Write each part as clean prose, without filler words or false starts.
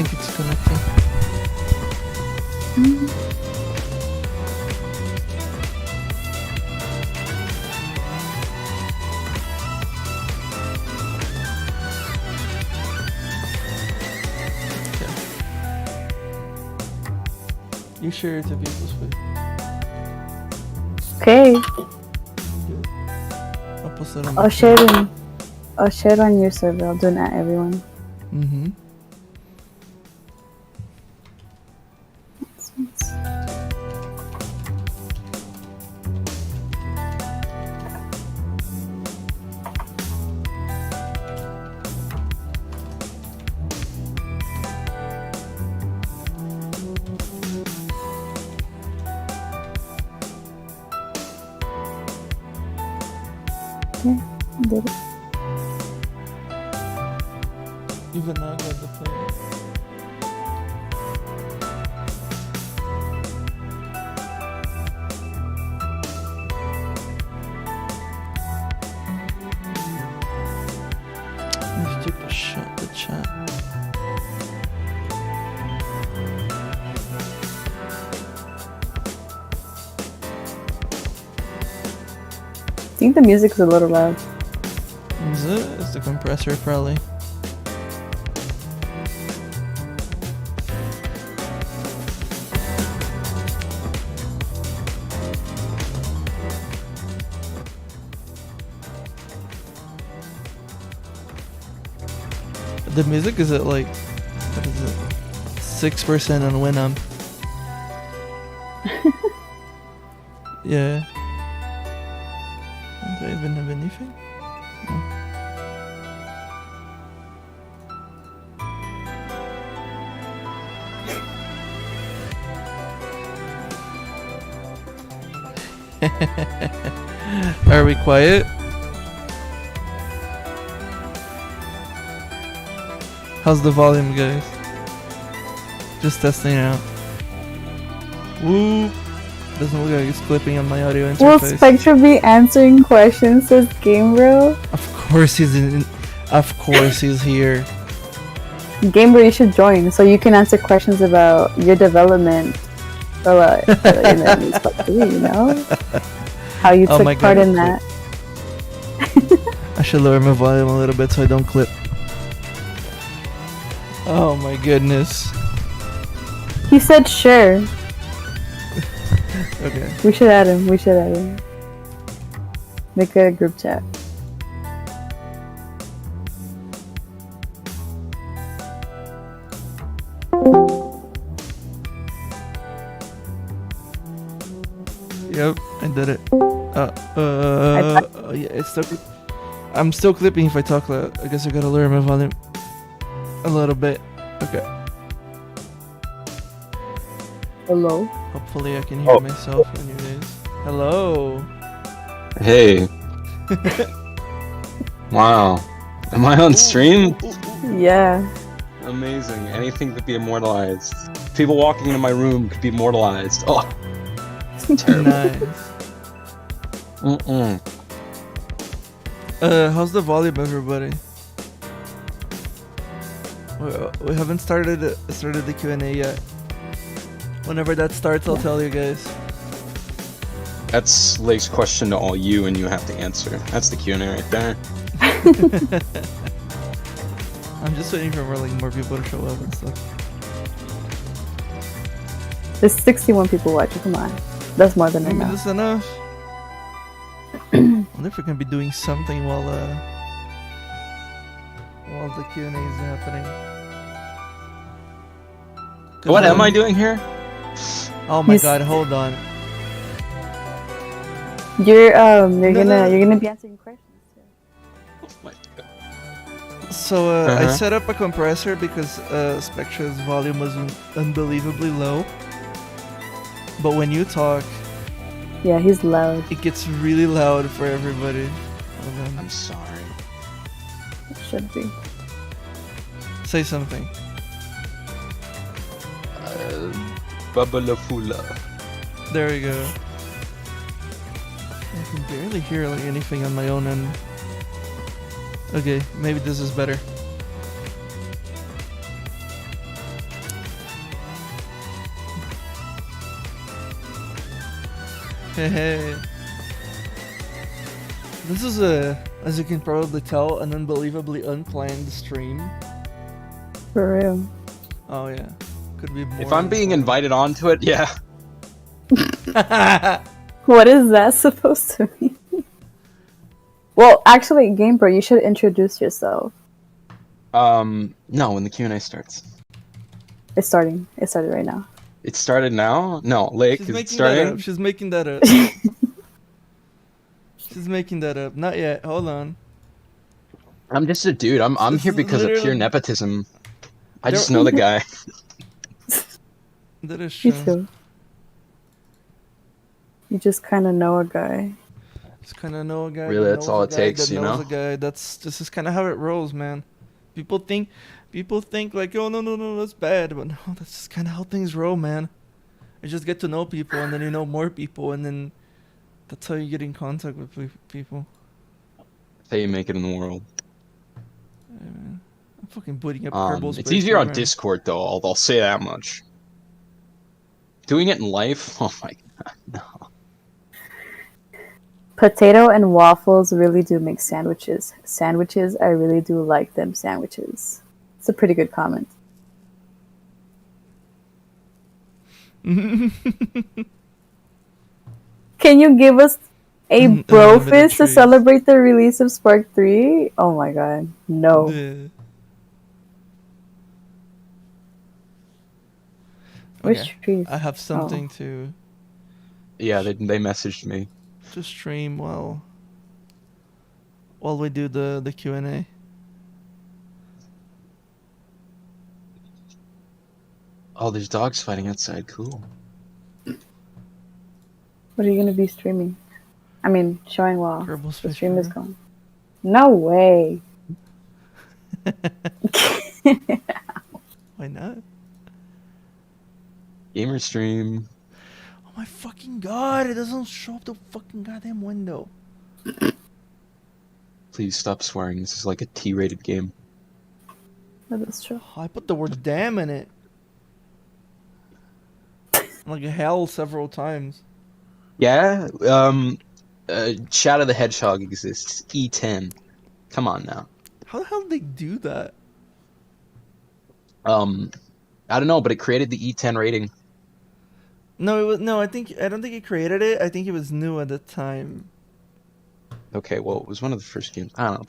think it's connecting. You share it to people's food. Okay. I'll post it on I'll share it on your server. I'll do it at everyone. Mm-hmm. Okay, did it. Even now I got the play. Let's take a shot the chat. I think the music's a little loud. Is it? It's the compressor probably. The music is at like, what is it? 6% on Winamp. Yeah. Do I even have anything? No. Are we quiet? How's the volume, guys? Just testing it out. Woo! Doesn't look like it's clipping on my audio interface. Will Spectre be answering questions, says Game Bro? Of course he's in. Of course he's here. Game Bro, you should join so you can answer questions about your development. Or you know? How you took part in that. I should lower my volume a little bit so I don't clip. Oh my goodness. He said sure. Okay. We should add him. Make a group chat. Yep, I did it. Yeah, it's still. I'm still clipping if I talk loud. I guess I gotta lower my volume a little bit. Okay. Hello. Hopefully I can hear myself anyways. Hello. Hey. Wow. Am I on stream? Yeah. Amazing. Anything could be immortalized. People walking into my room could be immortalized. Oh. Terrible. Nice. How's the volume, everybody? We haven't started the Q&A yet. Whenever that starts, I'll tell you guys. That's Lake's question to all you, and you have to answer. That's the Q&A right there. I'm just waiting for more people to show up and stuff. There's 61 people watching. Come on, that's more than Maybe enough. that's enough. I wonder if we can be doing something while the Q&A is happening. What am I doing here? Oh my god, hold on. You're gonna be answering questions. Oh my god. So I set up a compressor because Spectra's volume was unbelievably low. But when you talk, yeah, he's loud. it gets really loud for everybody. I'm sorry. It should be. Say something. Babalafula. There we go. I can barely hear like anything on my own end. Okay, maybe this is better. Hey. This is as you can probably tell, an unbelievably unplanned stream. For real. Oh yeah, could be more. If I'm being invited onto it, yeah. What is that supposed to mean? Well, actually, Game Bro, you should introduce yourself. No, when the Q&A starts. It's starting. It started right now. It started now? No, Lake, She's is it making starting? that up. She's making that up. She's making that up. Not yet. Hold on. I'm just a dude. I'm This here is because of pure literally- nepotism. I just know the guy. That is Me true. too. You just kind of know a guy. Just kind of know a guy. Really, that that's knows all a it guy takes, that you knows know? a guy. This is kind of how it rolls, man. People think like, oh no, that's bad, but no, that's just kind of how things roll, man. You just get to know people, and then you know more people, and then that's how you get in contact with people. That's how you make it in the world. Yeah, man. I'm fucking booting up Kerbal It's Space easier on Program. Discord, though. I'll say that much. Doing it in life? Oh my god, no. Potato and waffles really do make sandwiches. Sandwiches, I really do like them sandwiches. It's a pretty good comment. Can you give us a bro Unlimited fist to trees. celebrate the release of Spark 3? Oh my god. No. Yeah. Which Okay. trees? I have something to Yeah, they messaged me. stream while we do the Q&A. Oh, there's dogs fighting outside. Cool. What are you gonna be streaming? I mean, showing while Kerbal the Space stream is Program. going. No way. Why not? Gamer stream. Oh my fucking god! It doesn't show up the fucking goddamn window. Please stop swearing. This is like a T-rated game. That is true. Oh, I put the word damn in it. Like hell several times. Yeah. Shadow the Hedgehog exists. E10. Come on now. How the hell did they do that? I don't know, but it created the E10 rating. No, it was no. I don't think he created it. I think it was new at the time. Okay, well, it was one of the first games. I don't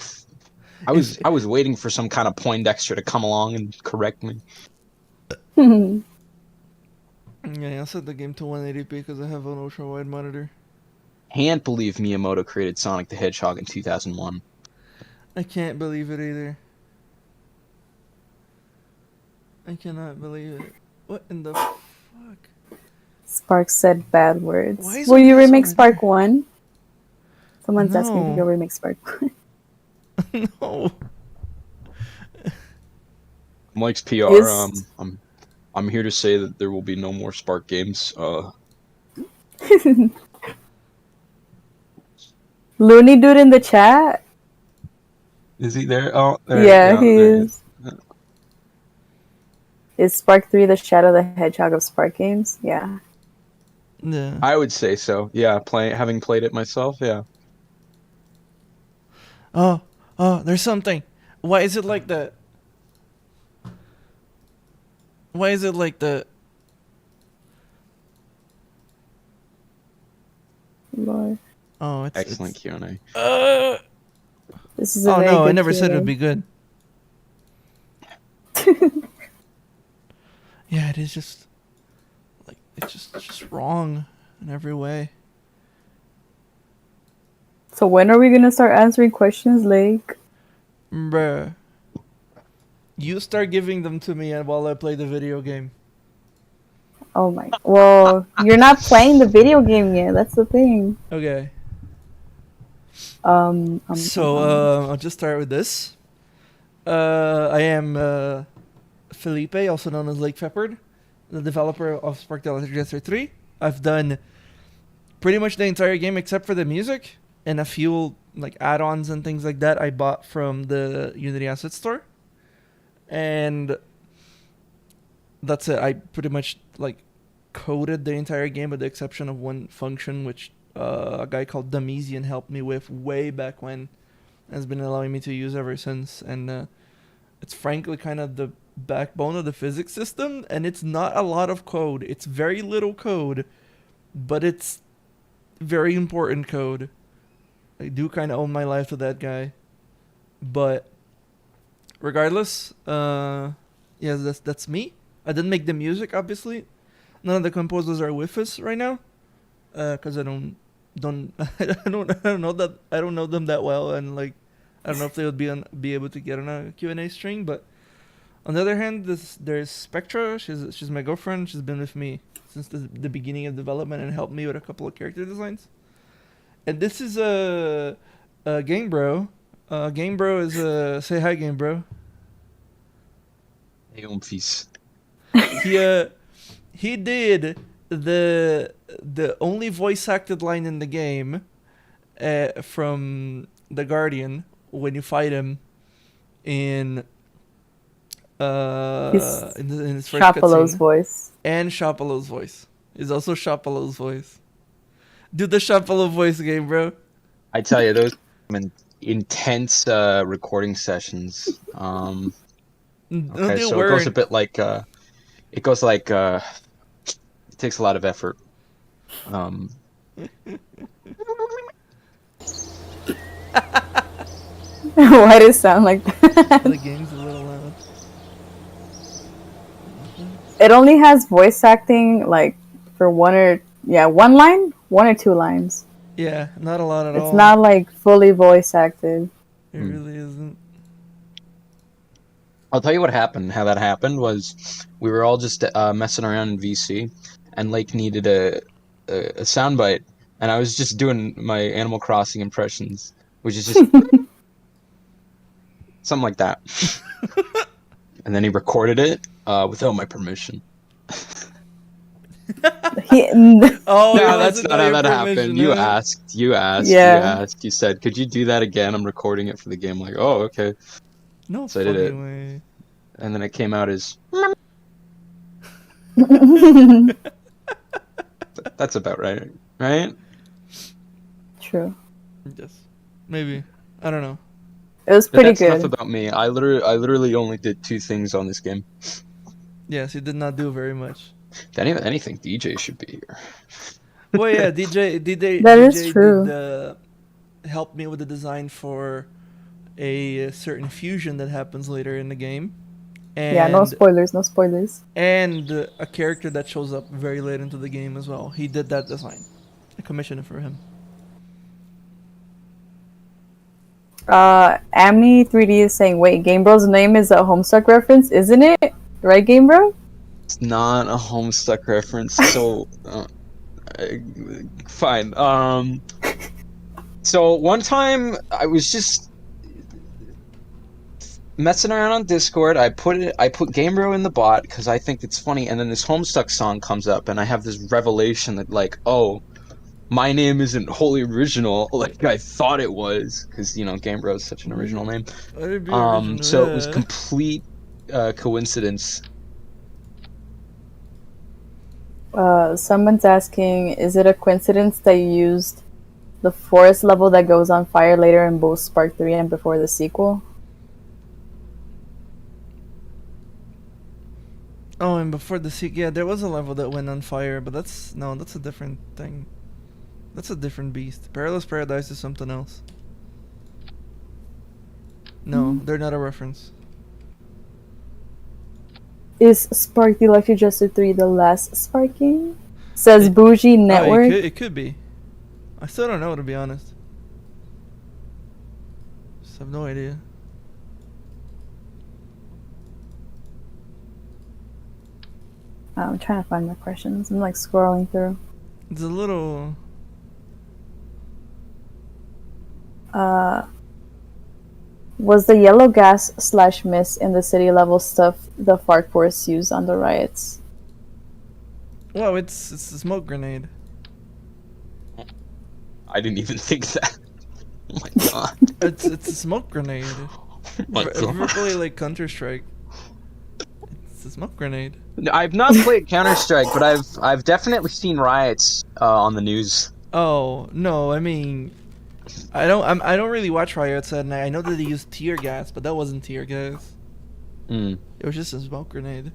know. I was waiting for some kind of Poindexter to come along and correct me. Yeah, I set the game to 180p because I have an ultra wide monitor. Can't believe Miyamoto created Sonic the Hedgehog in 2001. I can't believe it either. I cannot believe it. What in the fuck? Spark said bad words. Why is Will it you this remake over Spark 1? Someone's asking if No. you'll remake Spark 1. No. Mike's PR. Is- I'm here to say that there will be no more Spark games. Looney Dude in the chat? Is he there? Oh, there. Yeah, he there is. Is Spark 3 the Shadow the Hedgehog of Spark games? Yeah. Yeah. I would say so. Yeah, having played it myself. Yeah. Oh, there's something. Why is it like that? Why is it like that? Lord. Oh, it's Excellent Q&A. This is a Oh very no, I good never said it would Q&A. be good. Yeah, it is just like it's just wrong in every way. So when are we gonna start answering questions, Lake? Bruh. You start giving them to me while I play the video game. Oh my. Well, you're not playing the video game yet. That's the thing. Okay. Um. I'll just start with this. I am Felipe, also known as Lake Peppered, the developer of Spark the Electric Jester 3. I've done pretty much the entire game except for the music and a few like add-ons and things like that I bought from the Unity Asset Store. And that's it. I pretty much like coded the entire game with the exception of one function which a guy called Damesian helped me with way back when, has been allowing me to use ever since, and it's frankly kind of the backbone of the physics system, and it's not a lot of code. It's very little code, but it's very important code. I do kind of owe my life to that guy. But regardless, yeah, that's me. I didn't make the music, obviously. None of the composers are with us right now, because I don't know them that well, and like I don't know if they would be able to get on a Q&A string. But on the other hand, there's Spectra. She's my girlfriend. She's been with me since the beginning of development and helped me with a couple of character designs. And this is a Game Bro. Game Bro is say hi, Game Bro. Hey, Umphis. He did the only voice acted line in the game from the Guardian when you fight him in his first Chapalo's cutscene. voice. And Chapalo's voice. Is also Chapalo's voice. Do the Chapalo voice, Game Bro. I tell you, those intense recording sessions. Okay, so it goes a bit like it takes a lot of effort. Why does it sound like that? The game's a little loud. It only has voice acting like for one or two lines. Yeah, not a lot at all. It's not like fully voice acted. It really isn't. I'll tell you what happened. How that happened was we were all just messing around in VC, and Lake needed a soundbite, and I was just doing my Animal Crossing impressions, which is just something like that. And then he recorded it without my permission. Oh no, that's not how that happened. You asked. Yeah. You asked. You said, "Could you do that again? I'm recording it for the game." I'm like, oh, okay. No, so I did it, way. And then it came out as. That's about right, right? True. Yes, maybe. I don't know. It was pretty that's good. Enough about me. I literally only did 2 things on this game. Yes, you did not do very much. Anything, DJ should be here. Well, yeah, DJ. That is true. Helped me with the design for a certain fusion that happens later in the game. And, yeah, no spoilers, no spoilers. And a character that shows up very late into the game as well. He did that design. I commissioned it for him. Amni3D is saying, wait, Game Bro's name is a Homestuck reference, isn't it? Right, Game Bro? It's not a Homestuck reference, so fine. So one time I was just messing around on Discord. I put Game Bro in the bot because I think it's funny, and then this Homestuck song comes up, and I have this revelation that like, oh, my name isn't wholly original like I thought it was, because Game Bro is such an original name. So it was complete coincidence. Someone's asking, is it a coincidence that you used the forest level that goes on fire later in both Spark 3 and before the sequel? Oh, and before the sequel, yeah, there was a level that went on fire, but that's a different thing. That's a different beast. Perilous Paradise is something else. No, they're not a reference. Is Spark the Electric Jester 3 the last Spark game? Says Bougie Network. It could be. I still don't know, to be honest. Just have no idea. I'm trying to find my questions. I'm like scrolling through. It's a little... Was the yellow gas / mist in the city level stuff the Fart Force used on the riots? Well, it's a smoke grenade. I didn't even think that. Oh my god. It's a smoke grenade. Oh my god. Verbally like Counter-Strike. It's a smoke grenade. I've not played Counter-Strike, but I've definitely seen riots on the news. Oh no, I mean, I don't really watch Riot, and I know that they use tear gas, but that wasn't tear gas. Mm. It was just a smoke grenade.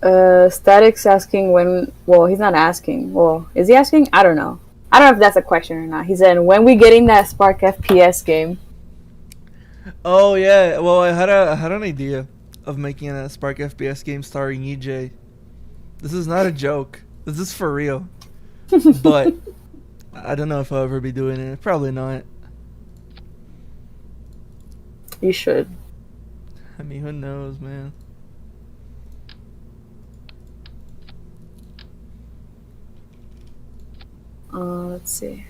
Static's asking when. Well, he's not asking. Well, is he asking? I don't know. I don't know if that's a question or not. He said, "When we getting that Spark FPS game?" Oh yeah, well I had an idea of making a Spark FPS game starring EJ. This is not a joke. This is for real. But I don't know if I'll ever be doing it. Probably not. You should. I mean, who knows, man. Let's see.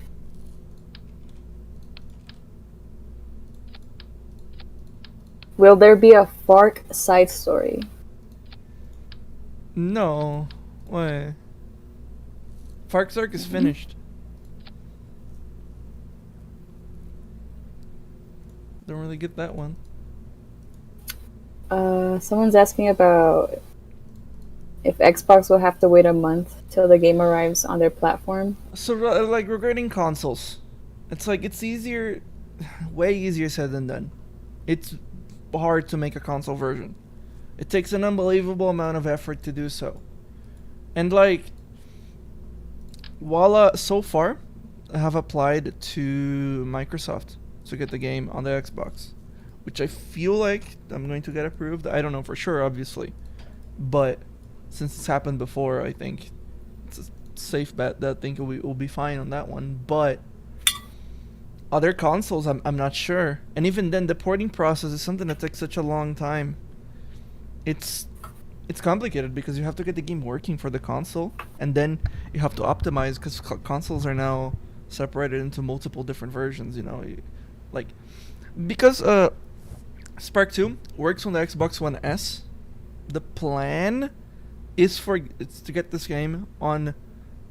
Will there be a Fark side story? No. Why? Fark Zark is finished. Don't really get that one. Someone's asking about if Xbox will have to wait a month till the game arrives on their platform. So, like, regarding consoles, it's like, it's easier, way easier said than done. It's hard to make a console version. It takes an unbelievable amount of effort to do so. And, like, while so far, I have applied to Microsoft to get the game on the Xbox, which I feel like I'm going to get approved. I don't know for sure, obviously. But since it's happened before, I think it's a safe bet that I think we'll be fine on that one. But other consoles, I'm not sure. And even then, the porting process is something that takes such a long time. It's complicated because you have to get the game working for the console, and then you have to optimize because consoles are now separated into multiple different versions. You know, like because Spark 2 works on the Xbox One S. The plan is it's to get this game on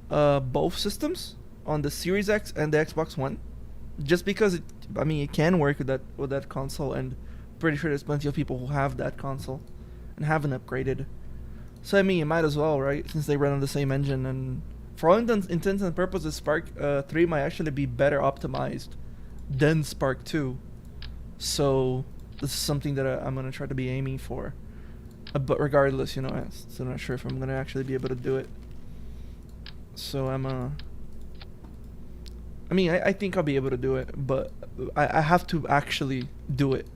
both systems, on the Series X and the Xbox One, just because it can work with that console, and pretty sure there's plenty of people who have that console and haven't upgraded. So you might as well, right? Since they run on the same engine, and for all intents and purposes, Spark 3 might actually be better optimized than Spark 2. So this is something that I'm gonna try to be aiming for. But regardless, I'm still not sure if I'm gonna actually be able to do it. So I think I'll be able to do it, but I have to actually do it.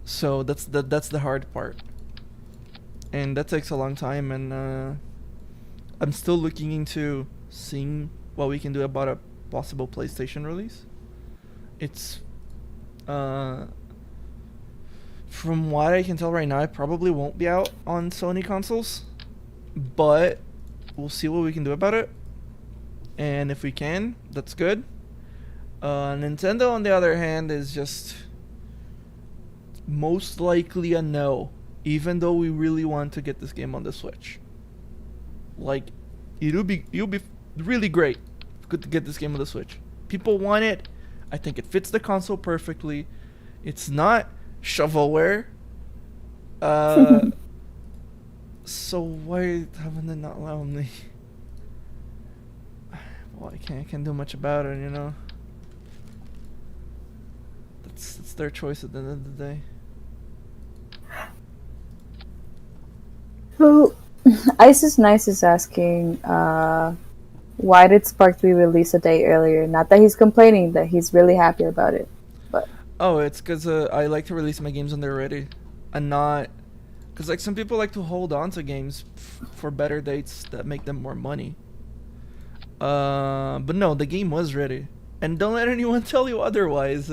So that's the hard part, and that takes a long time. And I'm still looking into seeing what we can do about a possible PlayStation release. It's from what I can tell right now, it probably won't be out on Sony consoles, but we'll see what we can do about it. And if we can, that's good. Nintendo, on the other hand, is just most likely a no, even though we really want to get this game on the Switch. Like, it'll be really great to get this game on the Switch. People want it. I think it fits the console perfectly. It's not shovelware. So why haven't they not allowed me? Well, I can't do much about it, It's their choice at the end of the day. So, Isis Nice is asking, why did Spark 3 release a day earlier? Not that he's complaining, that he's really happy about it. But oh, it's because I like to release my games when they're ready, and not because like some people like to hold on to games for better dates that make them more money. But no, the game was ready, and don't let anyone tell you otherwise.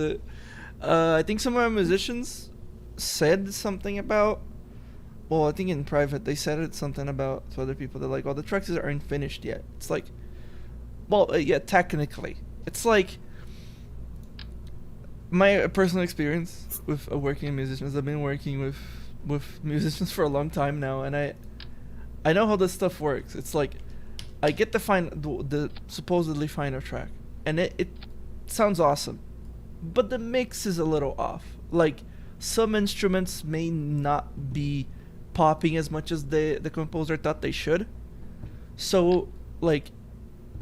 I think some of my musicians said something about. Well, I think in private they said it something about to other people. They're like, "Oh, the tracks aren't finished yet." It's like, well, yeah, technically, it's like my personal experience with working musicians. I've been working with musicians for a long time now, and I know how this stuff works. It's like I get to find the supposedly final track, and it sounds awesome, but the mix is a little off. Like some instruments may not be popping as much as the composer thought they should. So like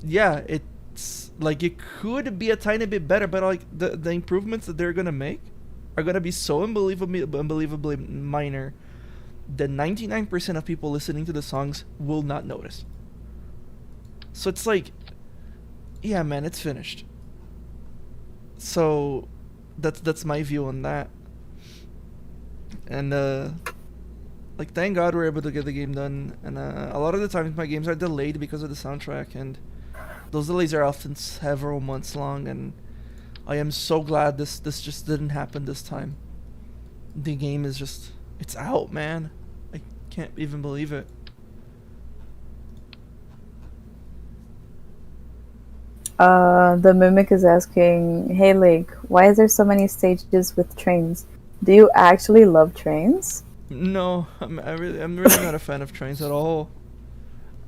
yeah, it's like it could be a tiny bit better, but like the improvements that they're gonna make are gonna be so unbelievably minor that 99% of people listening to the songs will not notice. So it's like, yeah, man, it's finished. So that's my view on that. And like, thank God we're able to get the game done. And a lot of the times my games are delayed because of the soundtrack, and those delays are often several months long. And I am so glad this just didn't happen this time. The game is just, it's out, man. I can't even believe it. The Mimic is asking, hey Lake, why is there so many stages with trains? Do you actually love trains? No, I'm really not a fan of trains at all.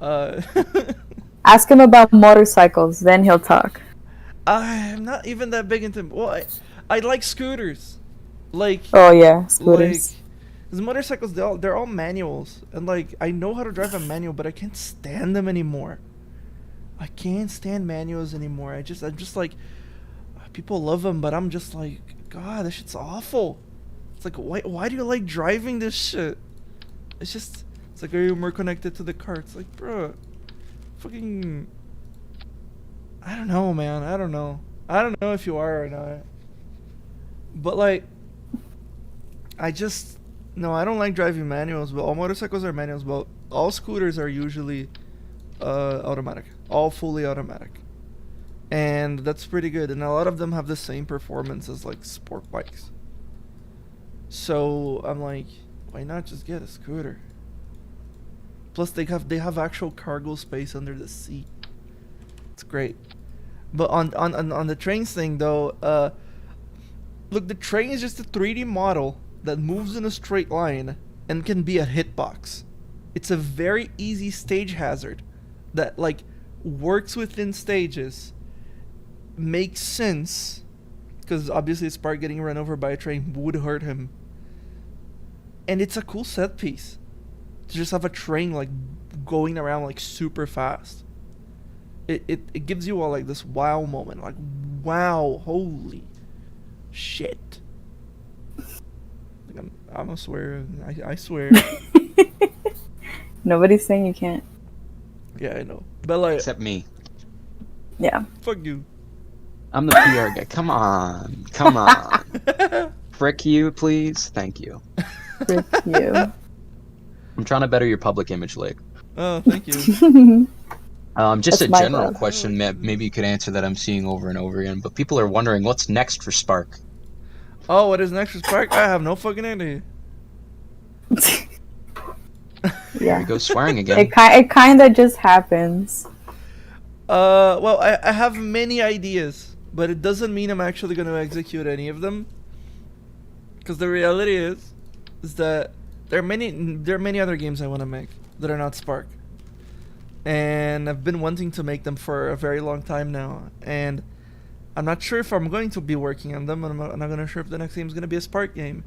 Ask him about motorcycles, then he'll talk. I'm not even that big into. Well, I like scooters. Like. Oh yeah, scooters. Like, the motorcycles, they're all manuals, and like I know how to drive a manual, but I can't stand them anymore. I can't stand manuals anymore. I'm just like, people love them, but I'm just like, God, this shit's awful. It's like, why do you like driving this shit? It's like, are you more connected to the car? It's like, bro, fucking, I don't know, man. I don't know if you are or not. But like, no, I don't like driving manuals. But all motorcycles are manuals. But all scooters are usually automatic, all fully automatic, and that's pretty good. And a lot of them have the same performance as like sport bikes. So I'm like, why not just get a scooter? Plus they have actual cargo space under the seat. It's great. But on the trains thing though, look, the train is just a 3D model that moves in a straight line and can be a hitbox. It's a very easy stage hazard that like works within stages, makes sense, because obviously Spark getting run over by a train would hurt him, and it's a cool set piece to just have a train like going around like super fast. It gives you all like this wow moment, like, wow, holy shit. Like, I'm gonna swear, I swear. Nobody's saying you can't. Yeah, I know. But like, except me. Yeah. Fuck you. I'm the PR guy. Come on. Frick you, please. Thank you. Frick you. I'm trying to better your public image, Lake. Oh, thank you. Just That's a my general bad. question. Maybe you could answer that I'm seeing over and over again. But people are wondering what's next for Spark. Oh, what is next for Spark? I have no fucking idea. There Yeah. you go, swearing again. It kind of just happens. Well, I have many ideas, but it doesn't mean I'm actually going to execute any of them. Because the reality is that there are many other games I want to make that are not Spark. And I've been wanting to make them for a very long time now. And I'm not sure if I'm going to be working on them, and I'm not going to sure if the next game is going to be a Spark game.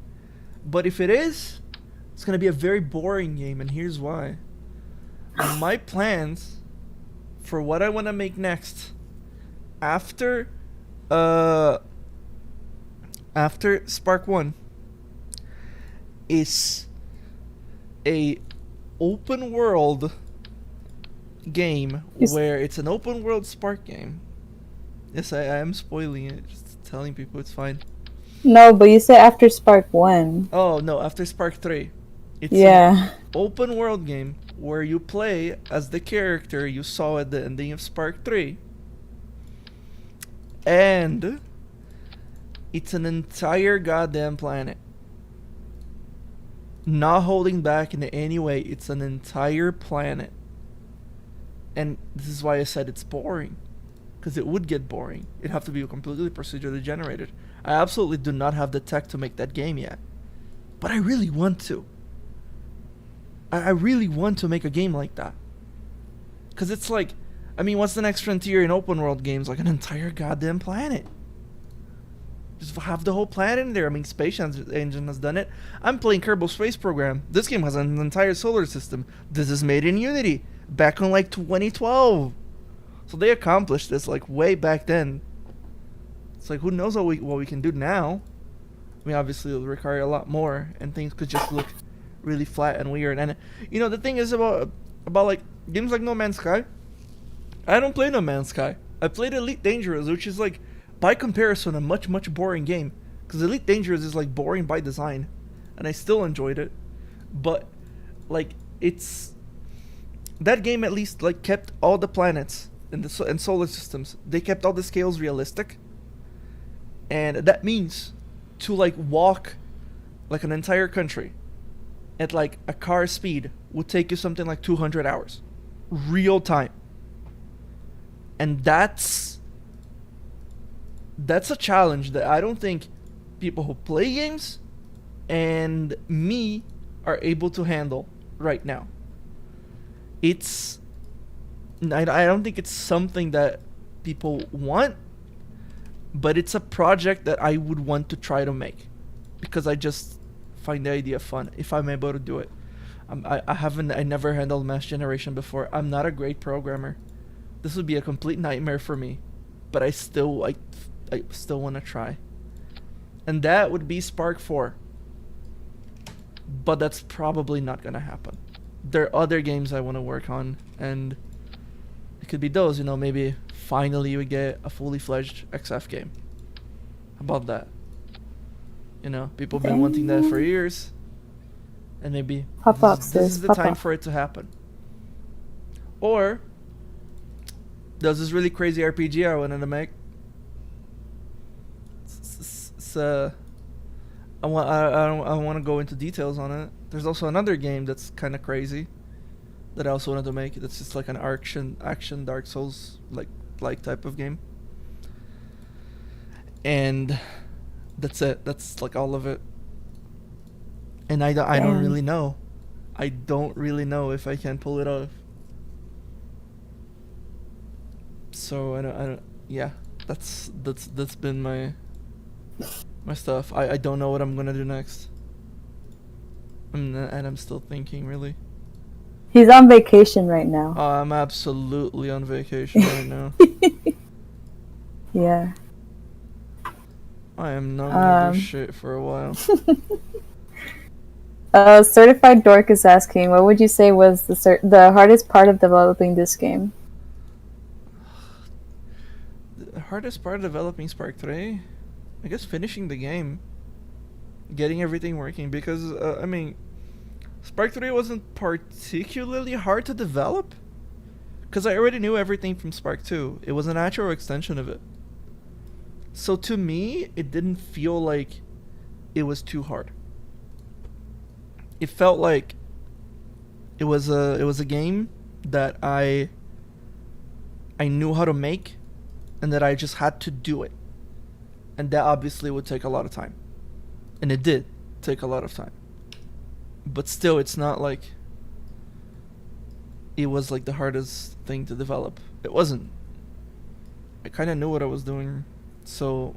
But if it is, it's going to be a very boring game, and here's why. My plans for what I want to make next after Spark 1 is a open world game where it's an open world Spark game. Yes, I am spoiling it, just telling people it's fine. No, but you said after Spark 1. Oh no, after Spark 3. It's Yeah. an open world game where you play as the character you saw at the ending of Spark 3. And it's an entire goddamn planet. Not holding back in any way, it's an entire planet. And this is why I said it's boring. Because it would get boring. It'd have to be completely procedurally generated. I absolutely do not have the tech to make that game yet. But I really want to. I really want to make a game like that. Because it's like, I mean, what's the next frontier in open world games? Like an entire goddamn planet. Just have the whole planet in there. I mean, Space Engine has done it. I'm playing Kerbal Space Program. This game has an entire solar system. This is made in Unity. Back in like 2012. So they accomplished this like way back then. It's like, who knows what we can do now? I mean, obviously it'll require a lot more, and things could just look really flat and weird. And you know, the thing is about like games like No Man's Sky. I don't play No Man's Sky. I played Elite Dangerous, which is like, by comparison, a much boring game. Because Elite Dangerous is like boring by design, and I still enjoyed it. But like, it's that game at least like kept all the planets and solar systems. They kept all the scales realistic, and that means to like walk like an entire country at like a car speed would take you something like 200 hours, real time. And that's a challenge that I don't think people who play games and me are able to handle right now. I don't think it's something that people want, but it's a project that I would want to try to make, because I just find the idea fun if I'm able to do it. I never handled Mass Generation before. I'm not a great programmer. This would be a complete nightmare for me, but I still want to try. And that would be Spark 4. But that's probably not going to happen. There are other games I want to work on, and it could be those, you know, maybe finally we get a fully fledged XF game. How about that? You know, people have been wanting that for years, and maybe this is the time for it to happen. Or there's this really crazy RPG I wanted to make. I don't want to go into details on it. There's also another game that's kind of crazy that I also wanted to make. That's just like an action Dark Souls like type of game. And that's it. That's like all of it. And I don't really know. I don't really know if I can pull it off. So I don't. Yeah, that's been my stuff. I don't know what I'm gonna do next. And I'm still thinking, really. He's on vacation right now. I'm absolutely on vacation right now. Yeah. I am not gonna do shit for a while. Certified Dork is asking, what would you say was the hardest part of developing this game? The hardest part of developing Spark 3? I guess finishing the game. Getting everything working, because, I mean, Spark 3 wasn't particularly hard to develop, because I already knew everything from Spark 2. It was a natural extension of it. So to me, it didn't feel like it was too hard. It felt like it was a game that I knew how to make, and that I just had to do it. And that obviously would take a lot of time. And it did take a lot of time. But still, it's not like it was like the hardest thing to develop. It wasn't. I kind of knew what I was doing. So,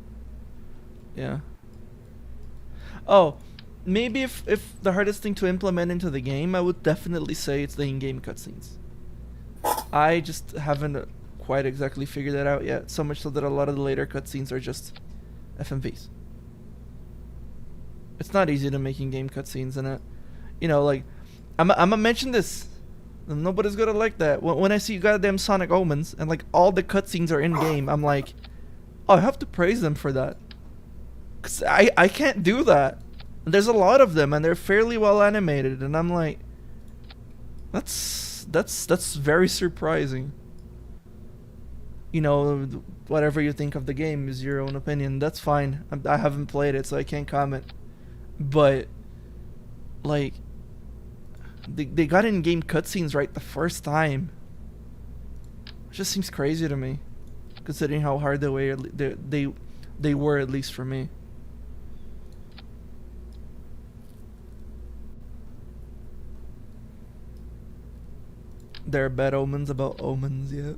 yeah. Oh, maybe if the hardest thing to implement into the game, I would definitely say it's the in-game cutscenes. I just haven't quite exactly figured that out yet. So much so that a lot of the later cutscenes are just FMVs. It's not easy to make in-game cutscenes, and you know, like, I'm gonna mention this. Nobody's gonna like that. When I see goddamn Sonic Omens and like all the cutscenes are in game, I'm like, oh, I have to praise them for that, cause I can't do that. And there's a lot of them, and they're fairly well animated, and I'm like, that's very surprising. You know, whatever you think of the game is your own opinion. That's fine. I haven't played it, so I can't comment. But, like, they got in-game cutscenes right the first time. It just seems crazy to me, considering how hard they were, at least for me. There are bad omens about omens yet.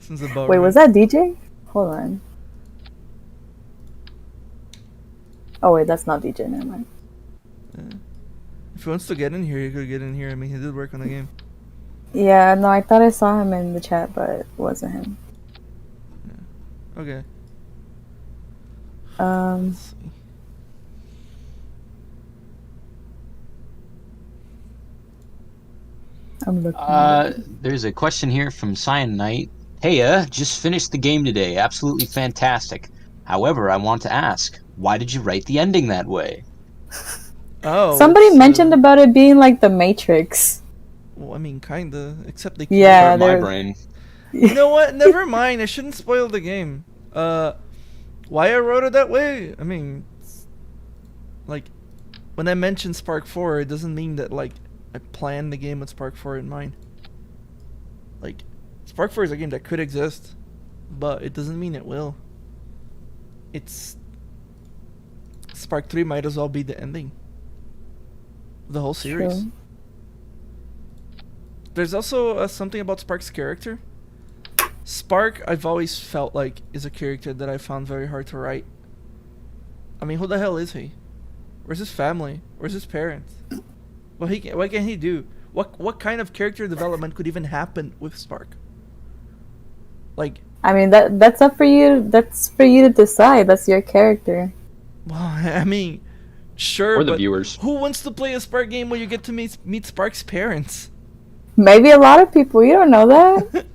Wait, was that DJ? Hold on. Oh wait, that's not DJ. Never mind. Yeah. If he wants to get in here, he could get in here. I mean, he did work on the game. Yeah, no, I thought I saw him in the chat, but it wasn't him. Okay. Um, Let's see. I'm looking. There's a question here from Cyanite. Hey, just finished the game today. Absolutely fantastic. However, I want to ask, why did you write the ending that way? Oh, Somebody it's, mentioned about it being like the Matrix. well, I mean, kinda. Except they Yeah, Hurt my there. brain. You know what? Never mind. I shouldn't spoil the game. Why I wrote it that way? I mean, like, when I mentioned Spark 4, it doesn't mean that, like, I planned the game with Spark 4 in mind. Like, Spark 4 is a game that could exist, but it doesn't mean it will. It's... Spark 3 might as well be the ending. The whole series. True. There's also something about Spark's character. Spark, I've always felt like, is a character that I found very hard to write. I mean, who the hell is he? Where's his family? Where's his parents? What can he do? What kind of character development could even happen with Spark? Like, I mean, that's up for you. That's for you to decide. That's your character. well, I mean, sure, Or the but viewers. who wants to play a Spark game where you get to meet Spark's parents? Maybe a lot of people. You don't know that.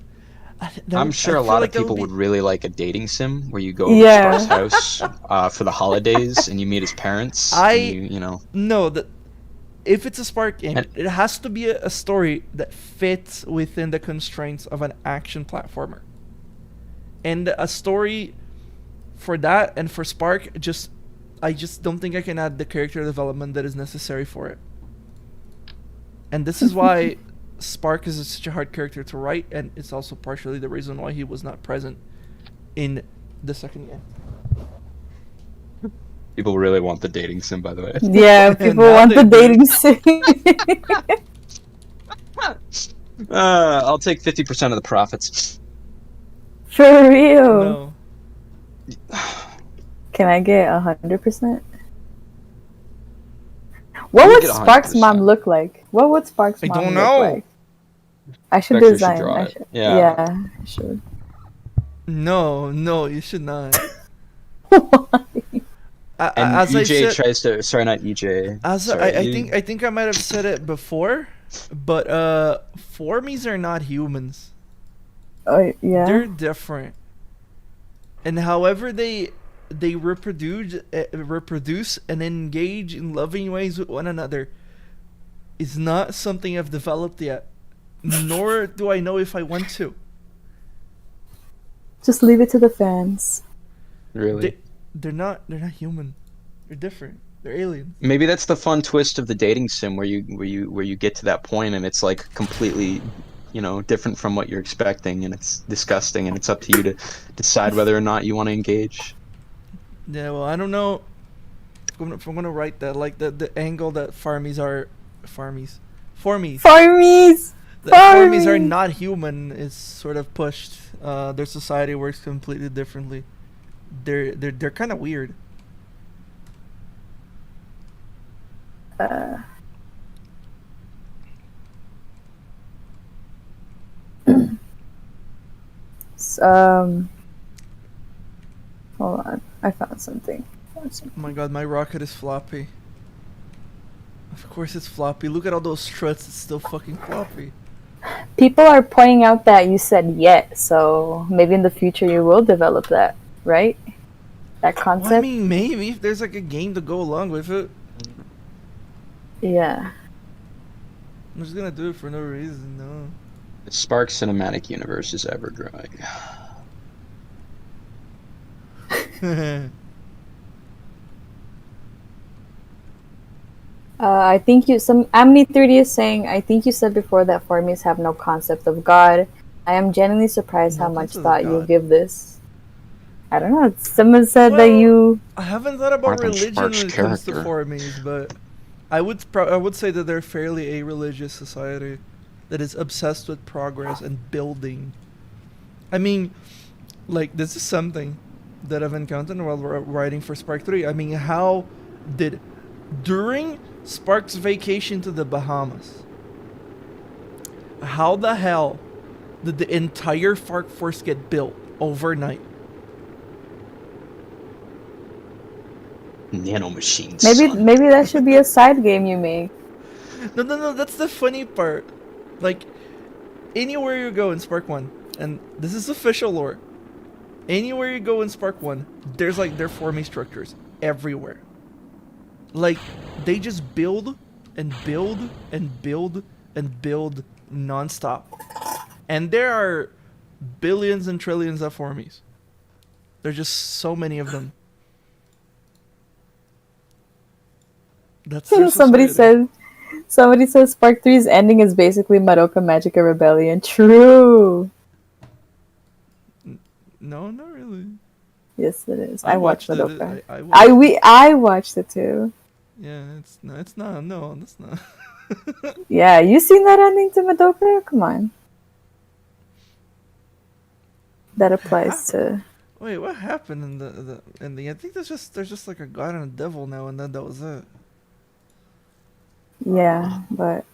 I'm sure a feel lot like of that people be- would really like a dating sim where you go Yeah. to Spark's house for the holidays and you meet his parents. And you know. No, that if it's a Spark game, And- it has to be a story that fits within the constraints of an action platformer. And a story for that and for Spark, I just don't think I can add the character development that is necessary for it. And this is why Spark is such a hard character to write, and it's also partially the reason why he was not present in the second game. People really want the dating sim, by the way. Yeah, people Now want they the do. dating sim. I'll take 50% of the profits. For real. No. Can I get 100%? What You would get Spark's 100%. mom look like? What would Spark's I mom don't look know. like? I should Actually, design. draw I it. should. Yeah. Yeah, I should. No, you should not. Why? And As I EJ said, tries to. Sorry, not EJ. as Sorry, I think I might have said it before, but formies are not humans. Oh yeah. They're different, and however they reproduce and engage in loving ways with one another is not something I've developed yet, nor do I know if I want to. Just leave it to the fans. Really? They're not human. They're different. They're aliens. Maybe that's the fun twist of the dating sim, where you get to that point and it's like completely, different from what you're expecting, and it's disgusting, and it's up to you to decide whether or not you want to engage. Yeah, well, I don't know if I'm gonna write that, like the angle that formies are not human is sort of pushed. Their society works completely differently. They're kind of weird. Hold on. I found something. Oh my god, my rocket is floppy. Of course it's floppy. Look at all those struts. It's still fucking floppy. People are pointing out that you said yet, so maybe in the future you will develop that, right? That concept. Well, I mean, maybe if there's like a game to go along with it. Yeah. I'm just gonna do it for no reason, no. The Spark cinematic universe is ever growing. I think Amni30 is saying, I think you said before that formies have no concept of God. I am genuinely surprised No how much concept of thought you God. give this. I don't know. Someone said that Well, you. I haven't thought about Martin religion Sparks' when it comes to character. formies, but I would say that they're fairly a religious society that is obsessed with progress and building. I mean, like, this is something that I've encountered while writing for Spark 3. I mean, how did during Spark's vacation to the Bahamas, How the hell did the entire Fark Force get built overnight? Nanomachines. Maybe that should be a side game you make. No. That's the funny part. Like, anywhere you go in Spark 1, and this is official lore, anywhere you go in Spark 1, there's like, they're forming structures everywhere. Like, they just build and build and build and build non-stop. And there are billions and trillions of formies. There's just so many of them. That's their Somebody society. says Spark 3's ending is basically Madoka Magica Rebellion. True. No, not really. Yes, it is. I watched Madoka. I I watched it too. Yeah, it's not. No, that's not. Yeah, you seen that ending to Madoka? Come on. That applies to. Wait, what happened in the ending? I think there's just like a god and a devil now, and then that was it. Yeah, but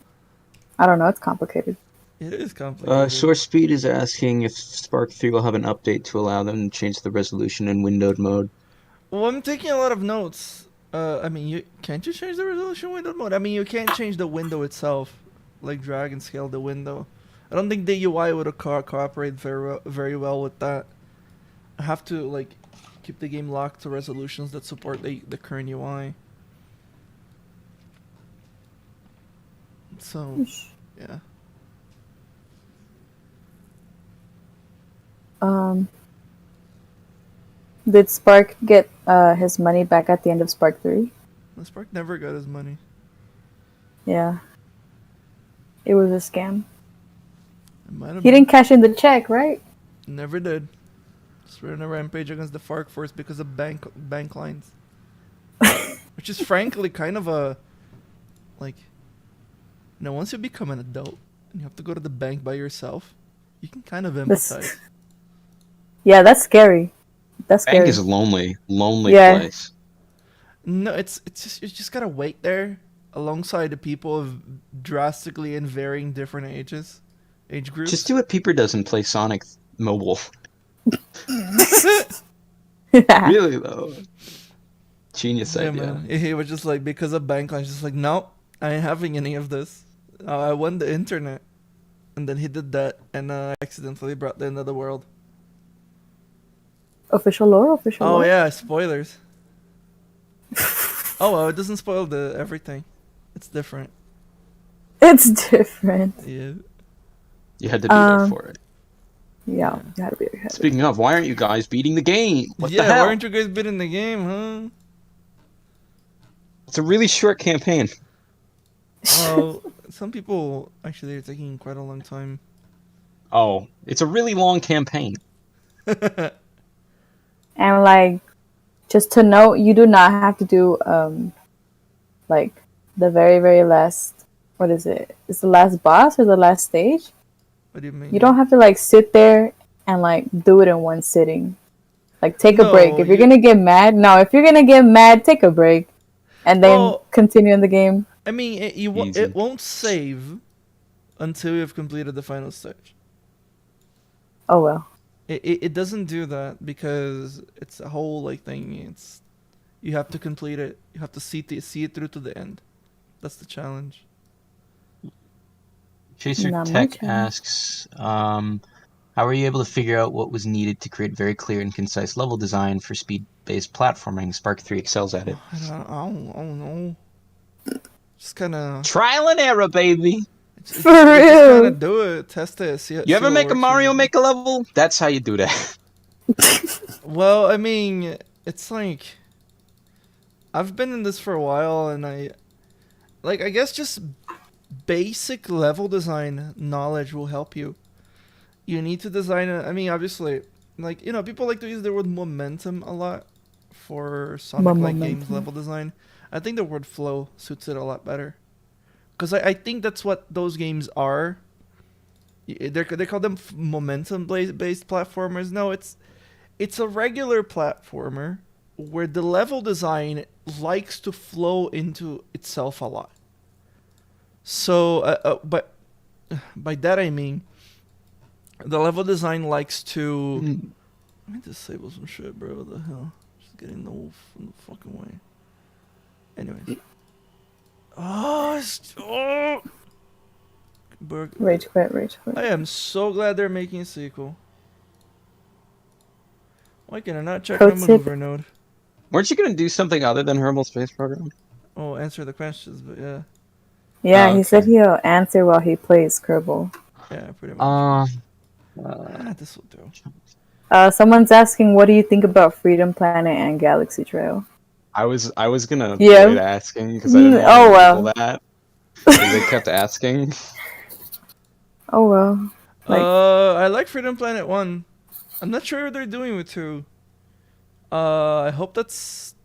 I don't know. It's complicated. It is complicated. Source Speed is asking if Spark 3 will have an update to allow them to change the resolution in windowed mode. Well, I'm taking a lot of notes. I mean, can't you change the resolution window mode? I mean, you can't change the window itself, like drag and scale the window. I don't think the UI would cooperate very well with that. I have to like keep the game locked to resolutions that support the current UI. So, yeah. Did Spark get his money back at the end of Spark 3? The Spark never got his money. Yeah. It was a scam. It might have He didn't cash in the check, right? Never did. Just ran a rampage against the Fark Force because of bank lines. Which is frankly kind of a, like, you know, once you become an adult and you have to go to the bank by yourself, you can kind of empathize. Yeah, that's scary. That's Bank scary. is a lonely Yeah. place. No, it's just you just gotta wait there alongside the people of drastically and varying different age groups. Just do what Peeper does and play Sonic Mobile. Really though, genius Yeah, idea. man. He was just like, because of bank lines, just like, nope, I ain't having any of this. I want the internet. And then he did that and accidentally brought the end of the world. Official lore. Oh yeah, spoilers. Oh well, it doesn't spoil the everything. It's different. It's different. Yeah. You had to be there for it. Yeah, you had to be there. Speaking of, why aren't you guys beating the game? What yeah, the hell? why aren't you guys beating the game, huh? It's a really short campaign. Well, some people actually are taking quite a long time. Oh, it's a really long campaign. And like, just to note, you do not have to do like the very last. What is it? Is the last boss or the last stage? What do you mean? You don't have to like sit there and like do it in one sitting. Like take a break. If you're gonna get mad, if you're gonna get mad, take a break, and then continue in the game. I mean, it won't save until you've completed the final stage. Oh well. It doesn't do that because it's a whole like thing. It's you have to complete it. You have to see it through to the end. That's the challenge. Chaser Tech asks, how are you able to figure out what was needed to create very clear and concise level design for speed-based platforming? Spark 3 excels at it. I don't know. Just kind of trial and error, baby. For real. Just kind of do it, test it, see it. You ever make a Mario Maker level? That's how you do that. Well, I mean, it's like I've been in this for a while, and I guess just basic level design knowledge will help you. You need to design I mean, obviously, like, you know, people like to use the word momentum a lot for Sonic-like games level design. I think the word flow suits it a lot better. Because I think that's what those games are. They call them momentum-based platformers. No, it's a regular platformer where the level design likes to flow into itself a lot. So, but by that I mean the level design likes to. Let me disable some shit, bro. What the hell? Just getting the wolf in the fucking way. Anyways. Rage quit. I am so glad they're making a sequel. Why can I not check my maneuver node? Weren't you gonna do something other than Herbal Space Program? Oh, answer the questions, but yeah. Yeah, he said he'll answer while he plays Kerbal. Yeah, pretty much. This will do. Someone's asking, what do you think about Freedom Planet and Galaxy Trail? I was gonna avoid asking because I didn't want to Google that. They kept asking. Oh well. I like Freedom Planet 1. I'm not sure what they're doing with 2. I hope that's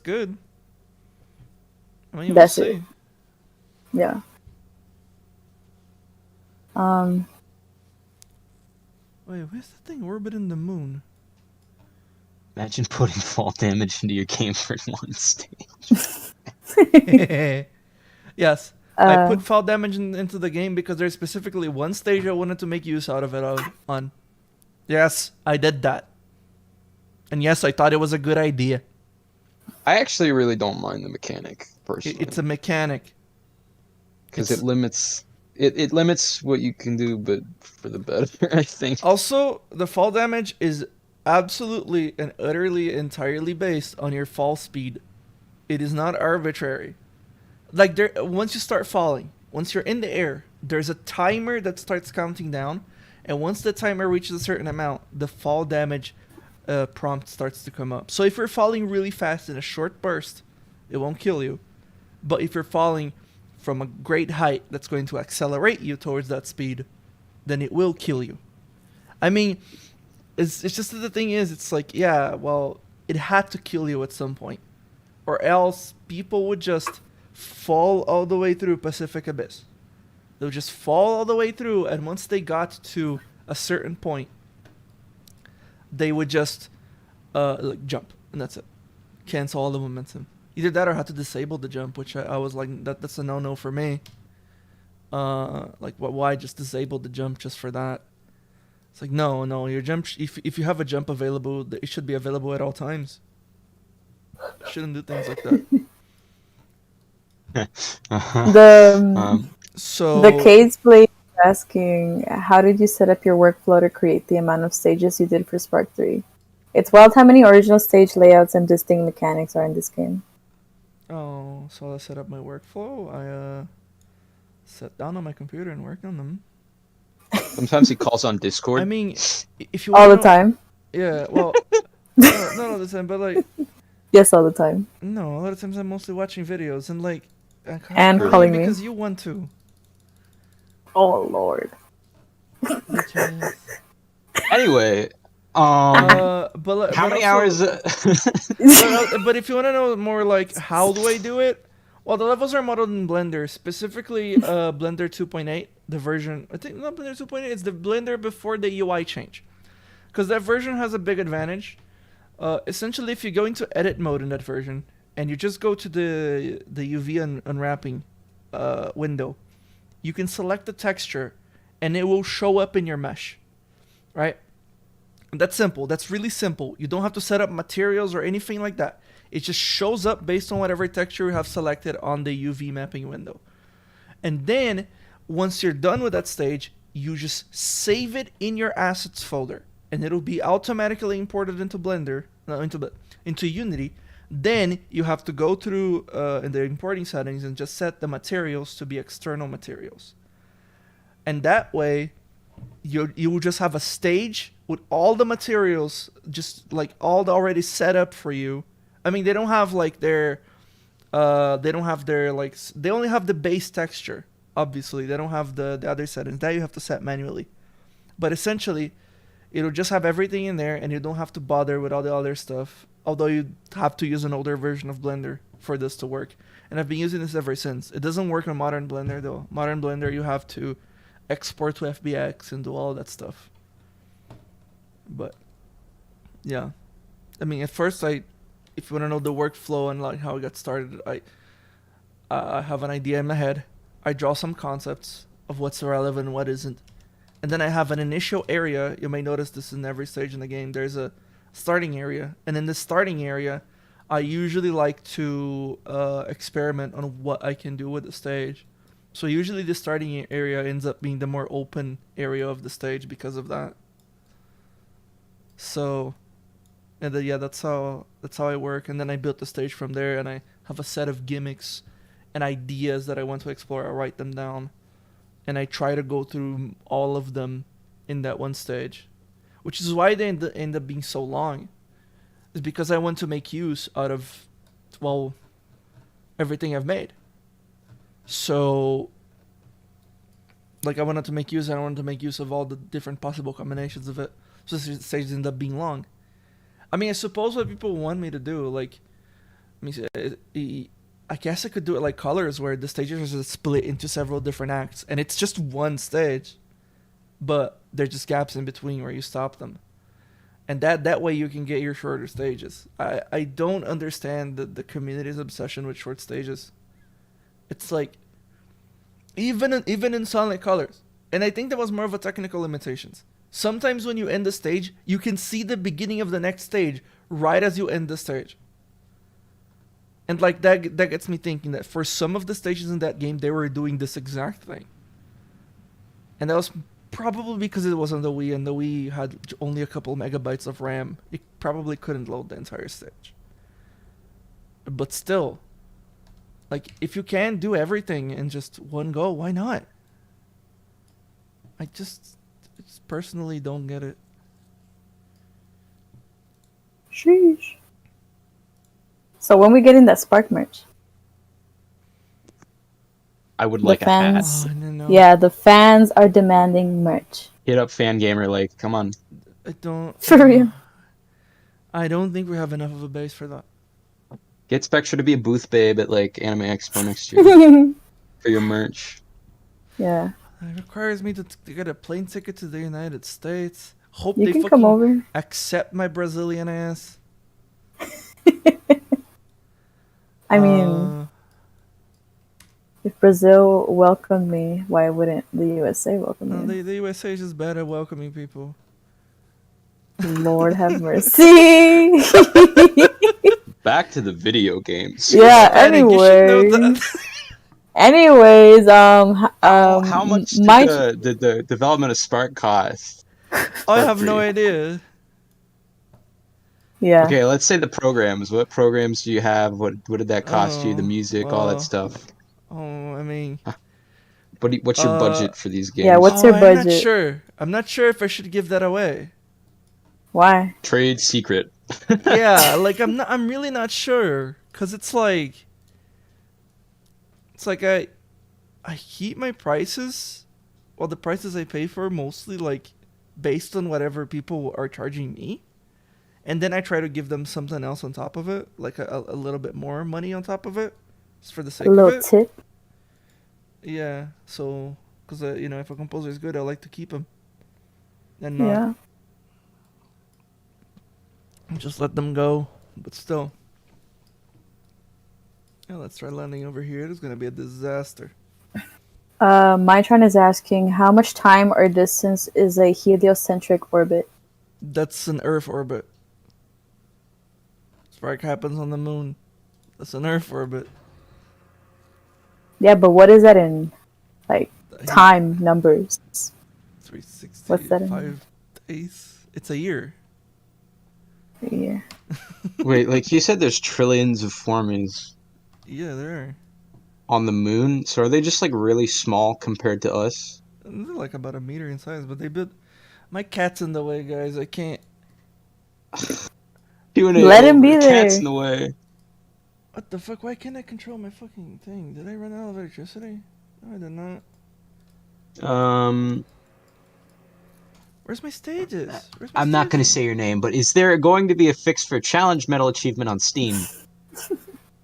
good. I mean, we'll see. It. Yeah. Wait, where's the thing orbiting the moon? Imagine putting fall damage into your game for one stage. Yes. I put fall damage into the game because there's specifically one stage I wanted to make use out of it on. Yes, I did that. And yes, I thought it was a good idea. I actually really don't mind the mechanic, personally. It's a mechanic. Because it limits what you can do, but for the better, I think. Also, the fall damage is absolutely and utterly entirely based on your fall speed. It is not arbitrary. Like, once you start falling, once you're in the air, there's a timer that starts counting down, and once the timer reaches a certain amount, the fall damage prompt starts to come up. So if you're falling really fast in a short burst, it won't kill you. But if you're falling from a great height that's going to accelerate you towards that speed, then it will kill you. I mean, it's just that the thing is, it's like, yeah, well, it had to kill you at some point. Or else people would just fall all the way through Pacific Abyss. They'll just fall all the way through, and once they got to a certain point, they would just jump, and that's it. Cancel all the momentum. Either that or have to disable the jump, which I was like, that's a no-no for me. Like, why just disable the jump just for that? It's like, no, your jump, if you have a jump available, it should be available at all times. You shouldn't do things like that. So the Cades Blade is asking, how did you set up your workflow to create the amount of stages you did for Spark 3? It's wild how many original stage layouts and distinct mechanics are in this game. Oh, so I set up my workflow. I sat down on my computer and worked on them. Sometimes he calls on Discord. I mean, if you all the time. Yeah, well, not all the time, but like. Yes, all the time. No, a lot of times I'm mostly watching videos and like. And calling me because you want to. Oh Lord. Anyway, but how many hours? But if you want to know more, like, how do I do it? Well, the levels are modeled in Blender, specifically Blender 2.8, the version. I think not Blender 2.8. It's the Blender before the UI change, because that version has a big advantage. Essentially, if you go into edit mode in that version and you just go to the UV unwrapping window, you can select the texture and it will show up in your mesh, right? And that's simple. That's really simple. You don't have to set up materials or anything like that. It just shows up based on whatever texture you have selected on the UV mapping window. And then once you're done with that stage, you just save it in your assets folder and it'll be automatically imported into Blender, into Unity. Then you have to go through in the importing settings and just set the materials to be external materials. And that way, you will just have a stage with all the materials, just like all already set up for you. I mean, they don't have like they only have the base texture. Obviously, they don't have the other settings that you have to set manually. But essentially, it'll just have everything in there, and you don't have to bother with all the other stuff. Although you have to use an older version of Blender for this to work. And I've been using this ever since. It doesn't work on modern Blender though. Modern Blender, you have to export to FBX and do all that stuff. But yeah, I mean, at first, if you want to know the workflow and like how it got started, I have an idea in my head. I draw some concepts of what's relevant and what isn't. And then I have an initial area. You may notice this in every stage in the game. There's a starting area. And in the starting area, I usually like to experiment on what I can do with the stage. So usually the starting area ends up being the more open area of the stage because of that. So, and then, yeah, that's how I work. And then I built the stage from there, and I have a set of gimmicks and ideas that I want to explore. I write them down, and I try to go through all of them in that one stage, which is why they end up being so long. Is because I want to make use out of, well, everything I've made. So, like, I wanted to make use of all the different possible combinations of it. So this stage ends up being long. I mean, I suppose what people want me to do, like, I guess I could do it like Colors, where the stages are split into several different acts, and it's just one stage, but there's just gaps in between where you stop them. And that way you can get your shorter stages. I don't understand the community's obsession with short stages. It's like, even in Sonic Colors, and I think that was more of a technical limitations. Sometimes when you end the stage, you can see the beginning of the next stage right as you end the stage. And like that gets me thinking that for some of the stages in that game, they were doing this exact thing. And that was probably because it was on the Wii, and the Wii had only a couple megabytes of RAM. It probably couldn't load the entire stage. But still, like, if you can do everything in just one go, why not? I just personally don't get it. Sheesh. So when we getting that Spark merch? I would like a hat. Oh, no. Yeah, the fans are demanding merch. Hit up Fangamer, like, come on. I don't. For real. I don't think we have enough of a base for that. Get Spectre to be a booth babe at, like, Anime Expo next year for your merch. Yeah. It requires me to get a plane ticket to the United States. Hope You they can fucking come over. accept my Brazilian ass. I mean, if Brazil welcomed me, why wouldn't the USA welcome me? The USA is just bad at welcoming people. Lord have mercy. Back to the video games. Yeah. Panic, you should know that. Anyways, how much did the development of Spark cost? I have no idea. Yeah. Okay, let's say the programs. What programs do you have? What did that cost you? The music, all that stuff. Oh, I mean, what's your budget for these games? Yeah, what's your budget? I'm not sure. I'm not sure if I should give that away. Why? Trade secret. Yeah, like I'm really not sure, cause it's like I keep my prices, well, the prices I pay for mostly like based on whatever people are charging me, and then I try to give them something else on top of it, like a little bit more money on top of it, just for the sake of it. A little tip. Yeah, so because if a composer is good, I like to keep him, and not just let them go. But still, yeah, let's try landing over here. It's gonna be a disaster. Mytron is asking, how much time or distance is a heliocentric orbit? That's an Earth orbit. Spark happens on the moon. That's an Earth orbit. Yeah, but what is that in, like, time numbers? 365 What's that in? days. It's a year. A year. Wait, like you said, there's trillions of formies. Yeah, there are. On the moon, so are they just like really small compared to us? They're like about a meter in size, but they built. My cat's in the way, guys. I can't. Let him be there. Cat's in the way. What the fuck? Why can't I control my fucking thing? Did I run out of electricity? No, I did not. Where's my stages? I'm not gonna say your name, but is there going to be a fix for Challenge Medal achievement on Steam?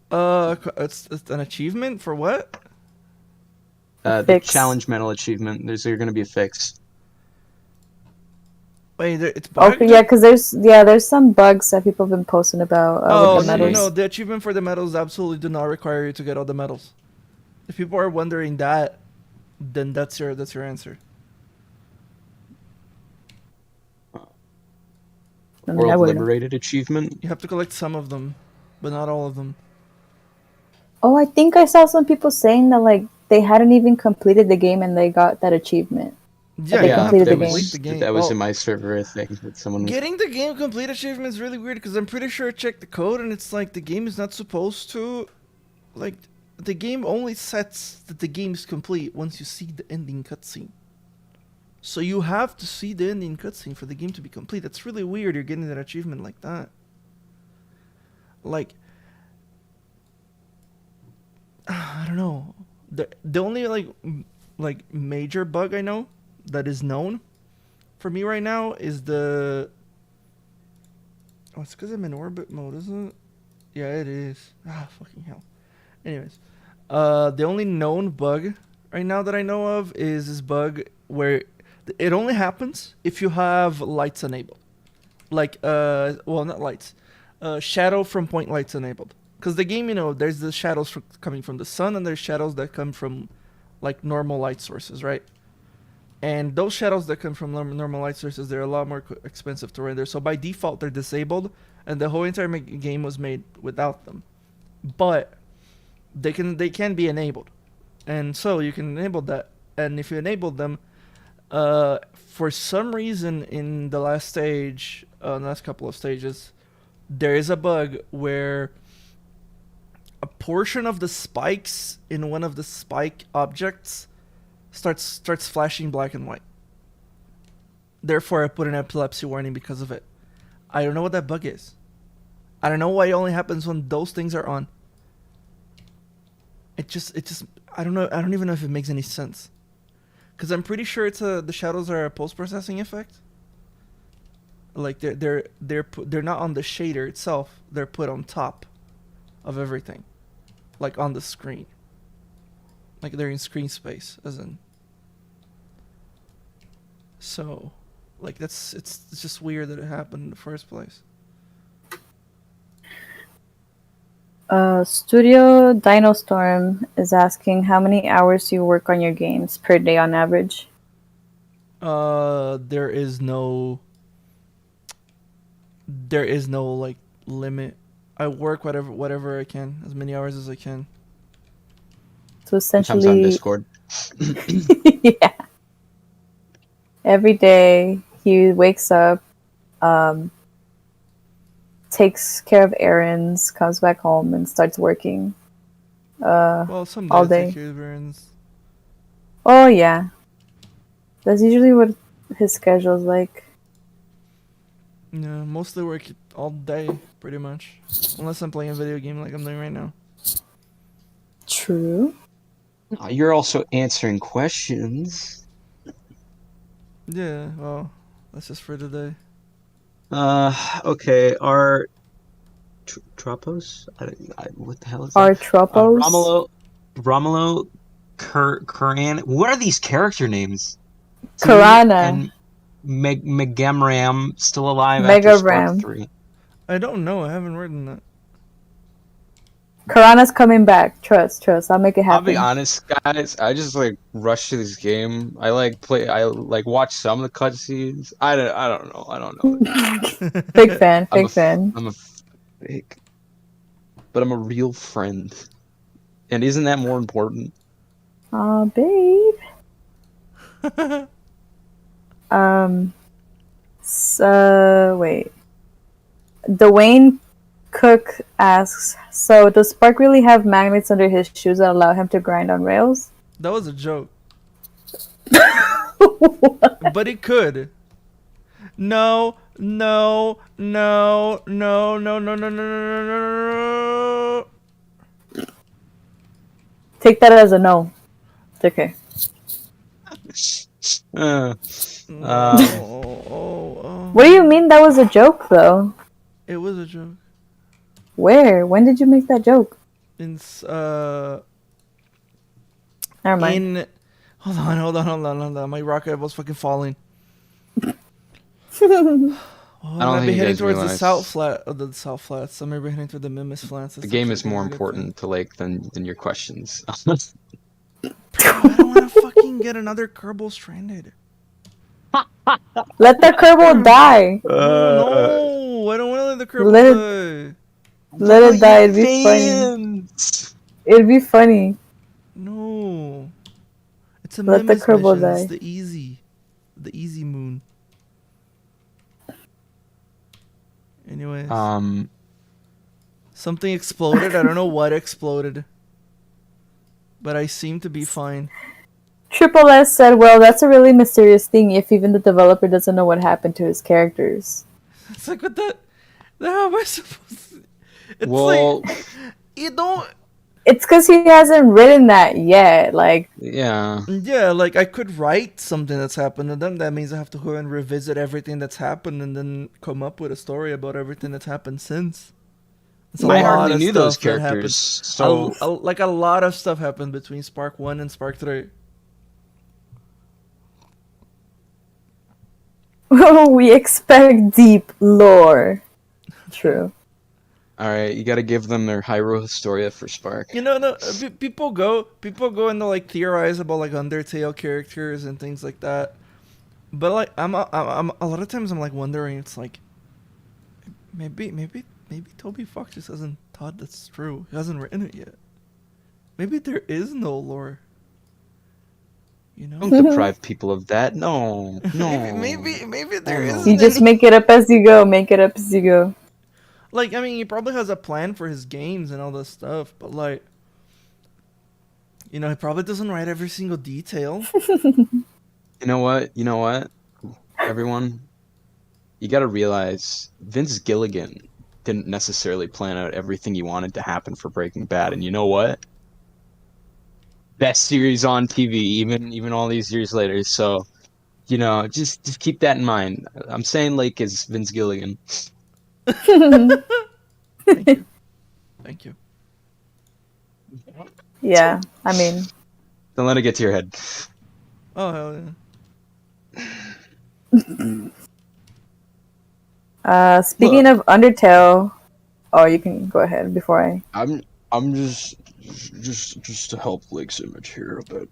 It's an achievement for what? The Challenge Medal achievement. There's going to be a fix. Wait, it's bugged? Okay, yeah, because there's some bugs that people have been posting about. With the medals. No. The achievement for the medals absolutely do not require you to get all the medals. If people are wondering that, then that's your answer. World Liberated achievement. You have to collect some of them, but not all of them. Oh, I think I saw some people saying that like they hadn't even completed the game and they got that achievement. Yeah, they you have completed to the complete the game. That was in my server, I think. That someone getting the game complete achievement is really weird because I'm pretty sure I checked the code and it's like the game is not supposed to, like, the game only sets that the game is complete once you see the ending cutscene. So you have to see the ending cutscene for the game to be complete. That's really weird. You're getting that achievement like that. Like, I don't know. The only like major bug I know that is known for me right now is the. Oh, it's because I'm in orbit mode, isn't it? Yeah, it is. Ah, fucking hell. Anyways, the only known bug right now that I know of is this bug where it only happens if you have lights enabled. Like, well, not lights. Shadow from point lights enabled. Because the game, there's the shadows coming from the sun and there's shadows that come from, like, normal light sources, right? And those shadows that come from normal light sources, they're a lot more expensive to render. So by default, they're disabled, and the whole entire game was made without them. But they can be enabled, and so you can enable that. And if you enable them, for some reason in the last stage, the last couple of stages, there is a bug where a portion of the spikes in one of the spike objects starts flashing black and white. Therefore, I put an epilepsy warning because of it. I don't know what that bug is. I don't know why it only happens when those things are on. It just I don't know. I don't even know if it makes any sense. Because I'm pretty sure the shadows are a post-processing effect. Like they're not on the shader itself. They're put on top of everything, like on the screen. Like they're in screen space, as in. So, like it's just weird that it happened in the first place. Studio Dinostorm is asking how many hours do you work on your games per day on average? There is no like limit. I work whatever I can, as many hours as I can. So essentially, sometimes on Discord. yeah. Every day he wakes up, takes care of errands, comes back home, and starts working. Well, some all days day. take care of errands. Oh yeah, that's usually what his schedule's like. Yeah, mostly work all day, pretty much. Unless I'm playing a video game like I'm doing right now. True. Oh, you're also answering questions. Yeah, well, that's just for today. Okay, our Tropos? What the hell is that? Our Tropos? Romulo, Kuran. What are these character names? Karana. And Megamram still alive Mega after Spark Ram. 3. I don't know. I haven't written that. Karana's coming back. Trust. I'll make it happen. I'll be honest, guys. I just like rush to this game. I watch some of the cutscenes. I don't know. Big fan. I'm a fake, but I'm a real friend. And isn't that more important? Aw, babe. Wait. Dwayne Cook asks, so does Spark really have magnets under his shoes that allow him to grind on rails? That was a joke. But it could. No. Take that as a no. It's okay. What do you mean that was a joke, though? It was a joke. Where? When did you make that joke? Never mind. Hold on. My rocket was fucking falling. I don't I might think be you heading guys towards realize. the south flat. The south flats. I might be heading toward the Mimis flats. The game is more important to than your questions. I don't want to fucking get another Kerbal Stranded. Let the Kerbal die. No, I don't want to let the Kerbal Let die. Let it die. It'd be funny. Fans! It'd be funny. No. It's a Let the Memes Kerbal mission. It's die. the easy moon. Anyways. Something exploded. I don't know what exploded. But I seem to be fine. Triple S said, well, that's a really mysterious thing if even the developer doesn't know what happened to his characters. It's like, what the... How am I supposed to... It's Well... like... You don't... It's because he hasn't written that yet. Like... Yeah. Yeah, like, I could write something that's happened, and then that means I have to go and revisit everything that's happened and then come up with a story about everything that's happened since. It's a I lot hardly of knew stuff those that characters, happened. so... Like, a lot of stuff happened between Spark 1 and Spark 3. We expect deep lore. True. Alright, you gotta give them their Hyrule Historia for Spark. You know, no, people go and like theorize about like Undertale characters and things like that. But like, I'm a lot of times I'm like wondering, it's like, maybe Toby Fox just hasn't thought that's true. He hasn't written it yet. Maybe there is no lore. You know? Don't deprive people of that. No. Maybe there is. You just make it up as you go. Make it up as you go. Like, I mean, he probably has a plan for his games and all this stuff, but like, you know, he probably doesn't write every single detail. You know what? Everyone, you gotta realize Vince Gilligan didn't necessarily plan out everything he wanted to happen for Breaking Bad, and you know what? Best series on TV, even all these years later. So, you know, just keep that in mind. I'm saying Lake is Vince Gilligan. Thank you. Yeah, I mean... Don't let it get to your head. Oh, hell yeah. Speaking of Undertale... Oh, you can go ahead before I... I'm just to help Lake's image here a bit.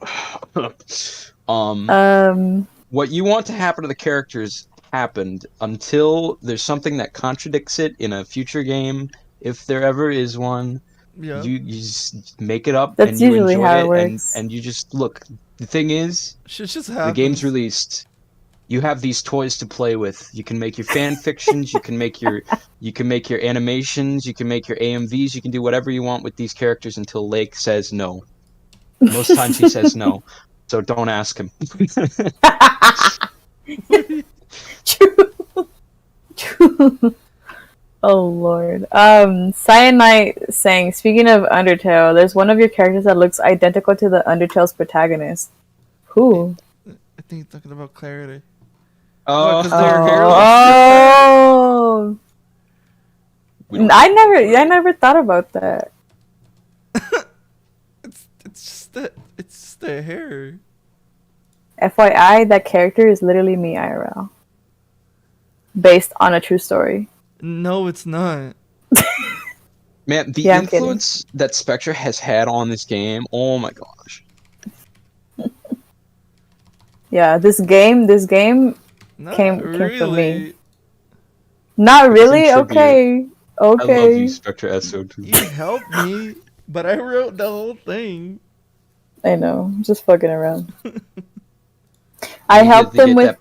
What you want to happen to the characters happened until there's something that contradicts it in a future game, if there ever is one. Yeah. You just make it up. That's and you usually enjoy how it it, works. and you just look. The thing is, Shit just the happens. game's released. You have these toys to play with. You can make your fan fictions. You can make your animations. You can make your AMVs. You can do whatever you want with these characters until Lake says no. Most times he says no, so don't ask him. True. Oh lord. Cyanite saying, speaking of Undertale, there's one of your characters that looks identical to the Undertale's protagonist. Who? I think you're talking about Clarity. Oh, because their hair looks I never thought about that. it's just their hair. FYI, that character is literally me IRL. Based on a true story. No, it's not. Man, the Yeah, I'm influence that Spectre has had on this game, oh my gosh. Yeah, this game Not came really. from me. Not really? Okay. I love you, Okay. Spectre SO2. You helped me, but I wrote the whole thing. I know. I'm just fucking around. I helped them with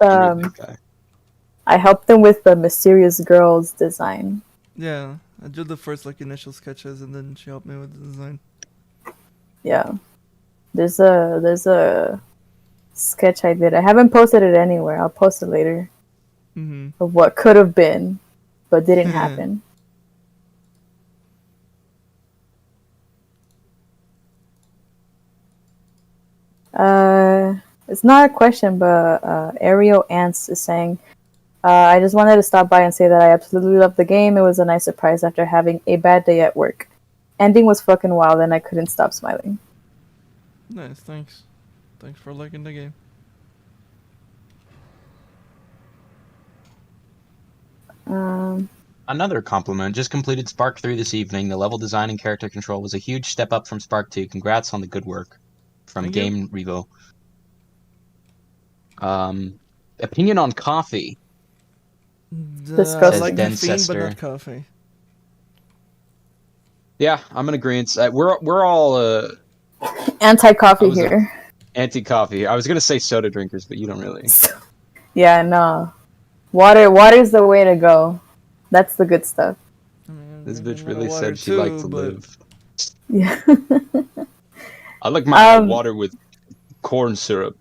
the Mysterious Girls design. Yeah, I did the first like initial sketches, and then she helped me with the design. Yeah. There's a sketch I did. I haven't posted it anywhere. I'll post it later. Mm-hmm. Of what could have been, but didn't happen. It's not a question, but Ariel Ants is saying, I just wanted to stop by and say that I absolutely loved the game. It was a nice surprise after having a bad day at work. Ending was fucking wild and I couldn't stop smiling. Nice, thanks. Thanks for liking the game. Another compliment. Just completed Spark 3 this evening. The level design and character control was a huge step up from Spark 2. Congrats on the good work. from Thank you. Game Revo. Opinion on coffee. I Disgusting. like Den caffeine, but Sester. not coffee. Yeah, I'm in agreement. We're all Anti-coffee was a- here. anti-coffee. I was gonna say soda drinkers, but you don't really. Yeah, no. Water's the way to go. That's the good stuff. I mean, I'm This drinking bitch a lot of really water said she liked too, to but live. Yeah. I like my Um, water with corn syrup.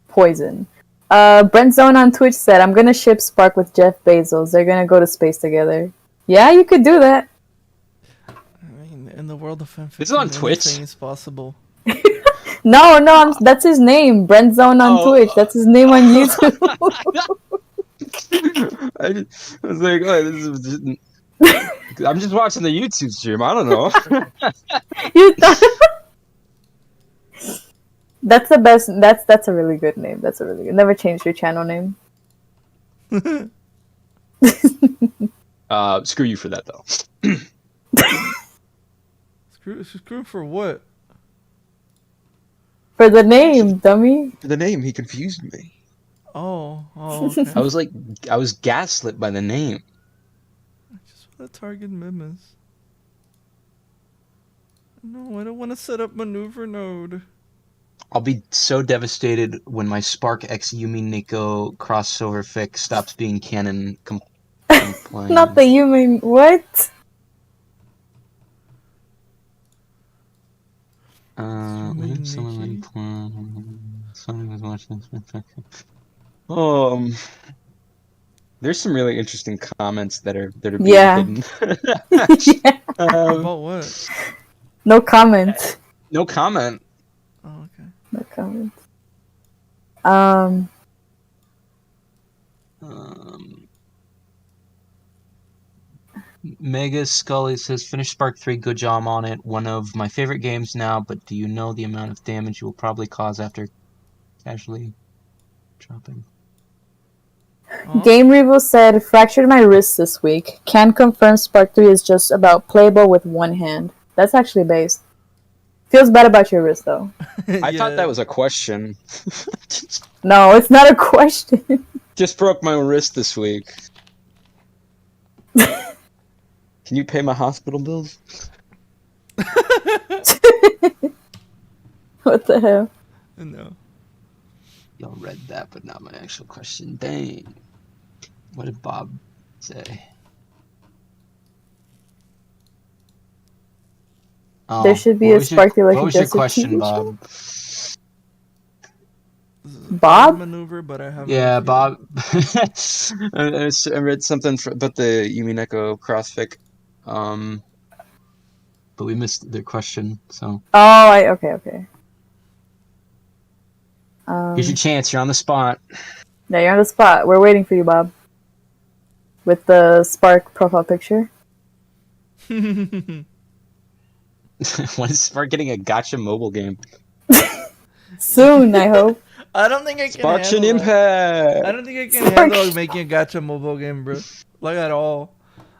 Poison. Brent Zone on Twitch said, I'm gonna ship Spark with Jeff Bezos. They're gonna go to space together. Yeah, you could do that. I mean, in the world of fanfiction, This is on Twitch? anything is possible. No, that's his name. Brent Zone on Twitch. That's his name on YouTube. I was like, oh, this is just... I'm just watching the YouTube stream. I don't know. You thought That's the best. That's a really good name. That's a really good. Never change your channel name. Screw you for that though. Screw for what? For the name, dummy. For the name, he confused me. Oh, okay. I was gaslit by the name. I just want to target Mimas. No, I don't want to set up maneuver node. I'll be so devastated when my Spark X Yumi Nico crossover fic stops being canon compliant. Not the human. What? There's some really interesting comments that are being Yeah. hidden. Yeah. About what? No comment. No comment. Oh, okay. No comment. Mega Scully says, finish Spark 3, good job on it. One of my favorite games now, but do you know the amount of damage you will probably cause after casually dropping? Huh? Game Revo said, fractured my wrist this week. Can confirm Spark 3 is just about playable with one hand. That's actually based. Feels bad about your wrist, though. I thought that was a question. No, it's not a question. Just broke my wrist this week. Can you pay my hospital bills? What the hell? No. Y'all read that, but not my actual question. Dang. What did Bob say? Oh, There should be what a was Spark the What Electric was your Jester question, TV Bob? Bob? Maneuver, but I haven't. Yeah, reviewed Bob. I read something about the Yumi Neko crossfic, but we missed the question. So Oh, okay. here's your chance. You're on the spot. Yeah, you're on the spot. We're waiting for you, Bob. With the Spark profile picture. it. When is Spark getting a gotcha mobile game? Soon, I hope. I don't think I can Sparks and handle that. Impact! I don't think I can Spark. handle making a gacha mobile game, bro. Like at all.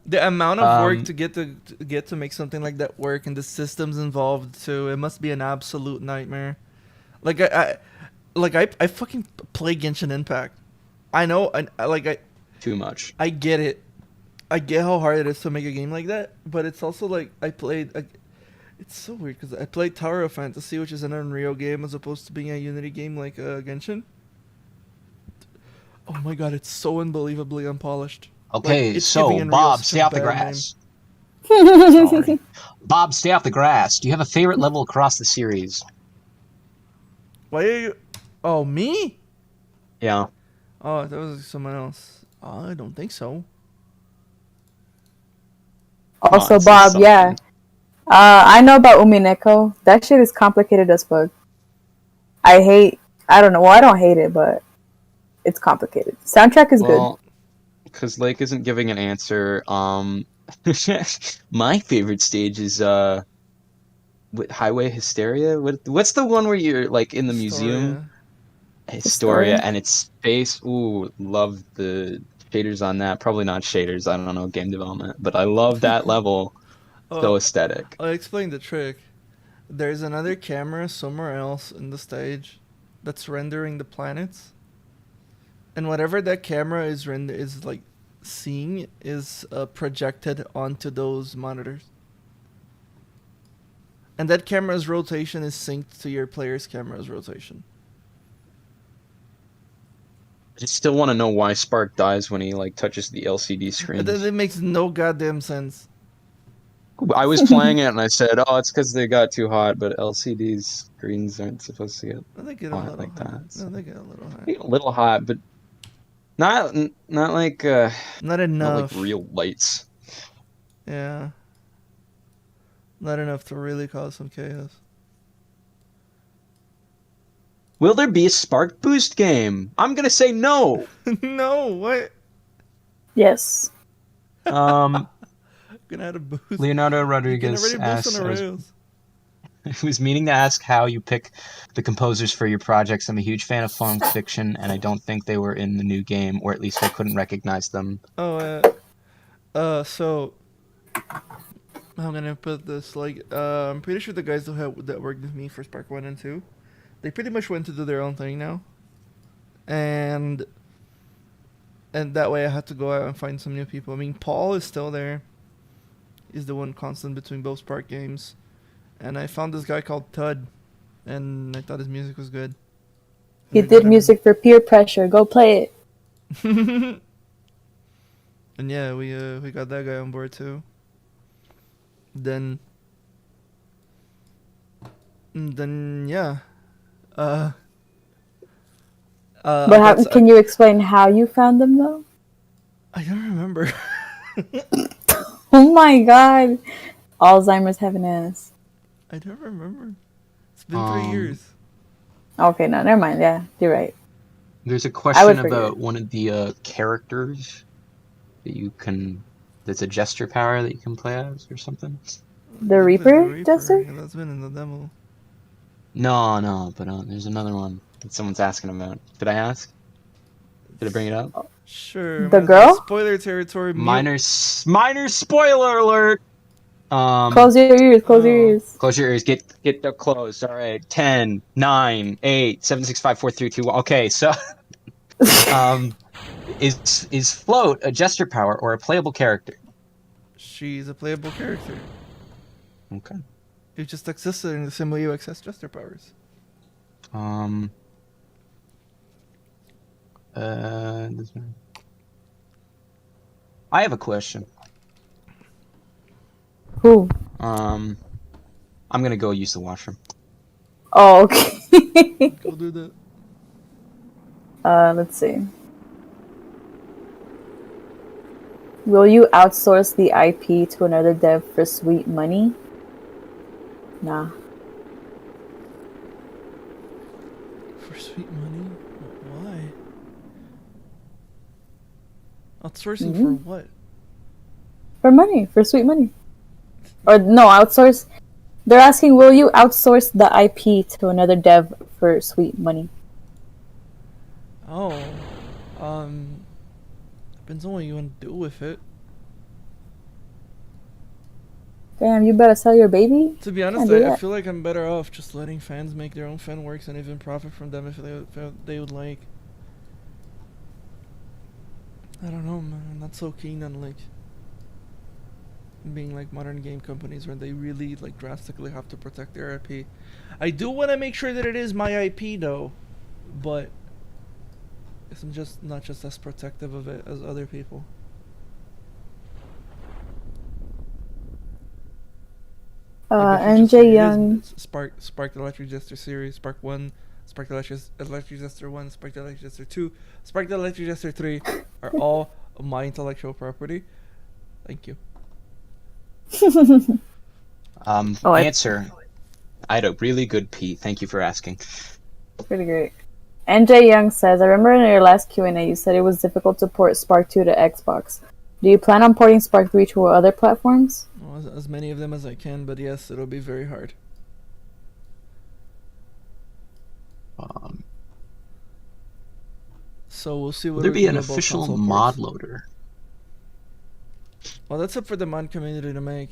The amount of work to get to make something like that work, and the systems involved too. It must be an absolute nightmare. Like I fucking play Genshin Impact. I know, Too much. I get it. I get how hard it is to make a game like that, but it's also like it's so weird because I played Tower of Fantasy, which is an Unreal game, as opposed to being a Unity game like Genshin. Oh my god, it's so unbelievably unpolished. Okay, it's so giving Unreal Bob, such stay a off the bad grass. Sorry. Bob, stay off the grass. Do you have a favorite level across the series? Why are you? Oh, me? Yeah. Oh, that was someone else. I don't think so. Also, on, say Bob, something. yeah. I know about Umineko. That shit is complicated as fuck. I don't know. Well, I don't hate it, but it's complicated. Soundtrack is good. Because Lake isn't giving an answer. My favorite stage is Highway Hysteria. What's the one where you're like in the museum? Historia, and it's space. Ooh, love the shaders on that. Probably not shaders. I don't know game development, but I love that level. So aesthetic. I'll explain the trick. there's another camera somewhere else in the stage that's rendering the planets, and whatever that camera is like seeing is projected onto those monitors. And that camera's rotation is synced to your player's camera's rotation. I still want to know why Spark dies when he like touches the LCD screen. That makes no goddamn sense. I was playing it and I said, "Oh, it's because they got too hot," but LCD screens aren't supposed to get They get hot like that. No, they get a little hot. They get a little hot, but not like Not enough. not like real lights. Yeah. Not enough to really cause some chaos. Will there be a Spark Boost game? I'm gonna say no. No, what? Yes. Um, Gonna add a boost. Leonardo You can Rodriguez already boost asks, on the rails. I was meaning to ask how you pick the composers for your projects. I'm a huge fan of Funk Fiction, and I don't think they were in the new game, or at least I couldn't recognize them. So I'm gonna put this like I'm pretty sure the guys that worked with me for Spark 1 and 2, they pretty much went to do their own thing now. And that way I had to go out and find some new people. I mean, Paul is still there. He's the one constant between both Spark games. And I found this guy called Tud, and I thought his music was good. He did music for peer pressure. Go play it. And yeah, we got that guy on board too. Then yeah. But can you explain how you found them though? I don't remember. Oh my god. Alzheimer's having ass. I don't remember. It's been 3 years. Okay, no, never mind. Yeah, you're right. There's a question about one of the characters that you can. There's a Jester power that you can play as or something. The Reaper Jester? Yeah, that's been in the demo. No, but there's another one that someone's asking about. Did I ask? Did I bring it up? Sure. The girl? Spoiler territory. Minor spoiler alert. Close your ears. Close your ears. Close your ears. Get closed. All right. 10, 9, 8, 7, 6, 5, 4, 3, 2, 1. Okay, so is Float a Jester power or a playable character? She's a playable character. Okay. It just existed in the same way you access Jester powers. This one. I have a question. Who? I'm gonna go use the washroom. Oh, okay. Go do that. Let's see. Will you outsource the IP to another dev for sweet money? Nah. For sweet money? Why? Outsourcing for what? For money. For sweet money. Or no, outsource. They're asking, will you outsource the IP to another dev for sweet money? Oh. Depends on what you want to do with it. Damn, you better sell your baby? To be honest, I feel like I'm better off just letting fans make their own fan works and even profit from them if they would like. I don't know, man. I'm not so keen on like being like modern game companies where they really like drastically have to protect their IP. I do want to make sure that it is my IP though, but I'm just not just as protective of it as other people. NJ Young. Spark the Electric Jester series, Spark 1, Spark the Electric Jester 1, Spark the Electric Jester 2, Spark the Electric Jester 3 are all my intellectual property. Thank you. Answer. I had a really good pee. Thank you for asking. Pretty great. NJ Young says, I remember in your last Q&A you said it was difficult to port Spark 2 to Xbox. Do you plan on porting Spark 3 to other platforms? Well, as many of them as I can, but yes, it'll be very hard. So we'll see what. Will there be an official mod loader? Well, that's up for the mod community to make.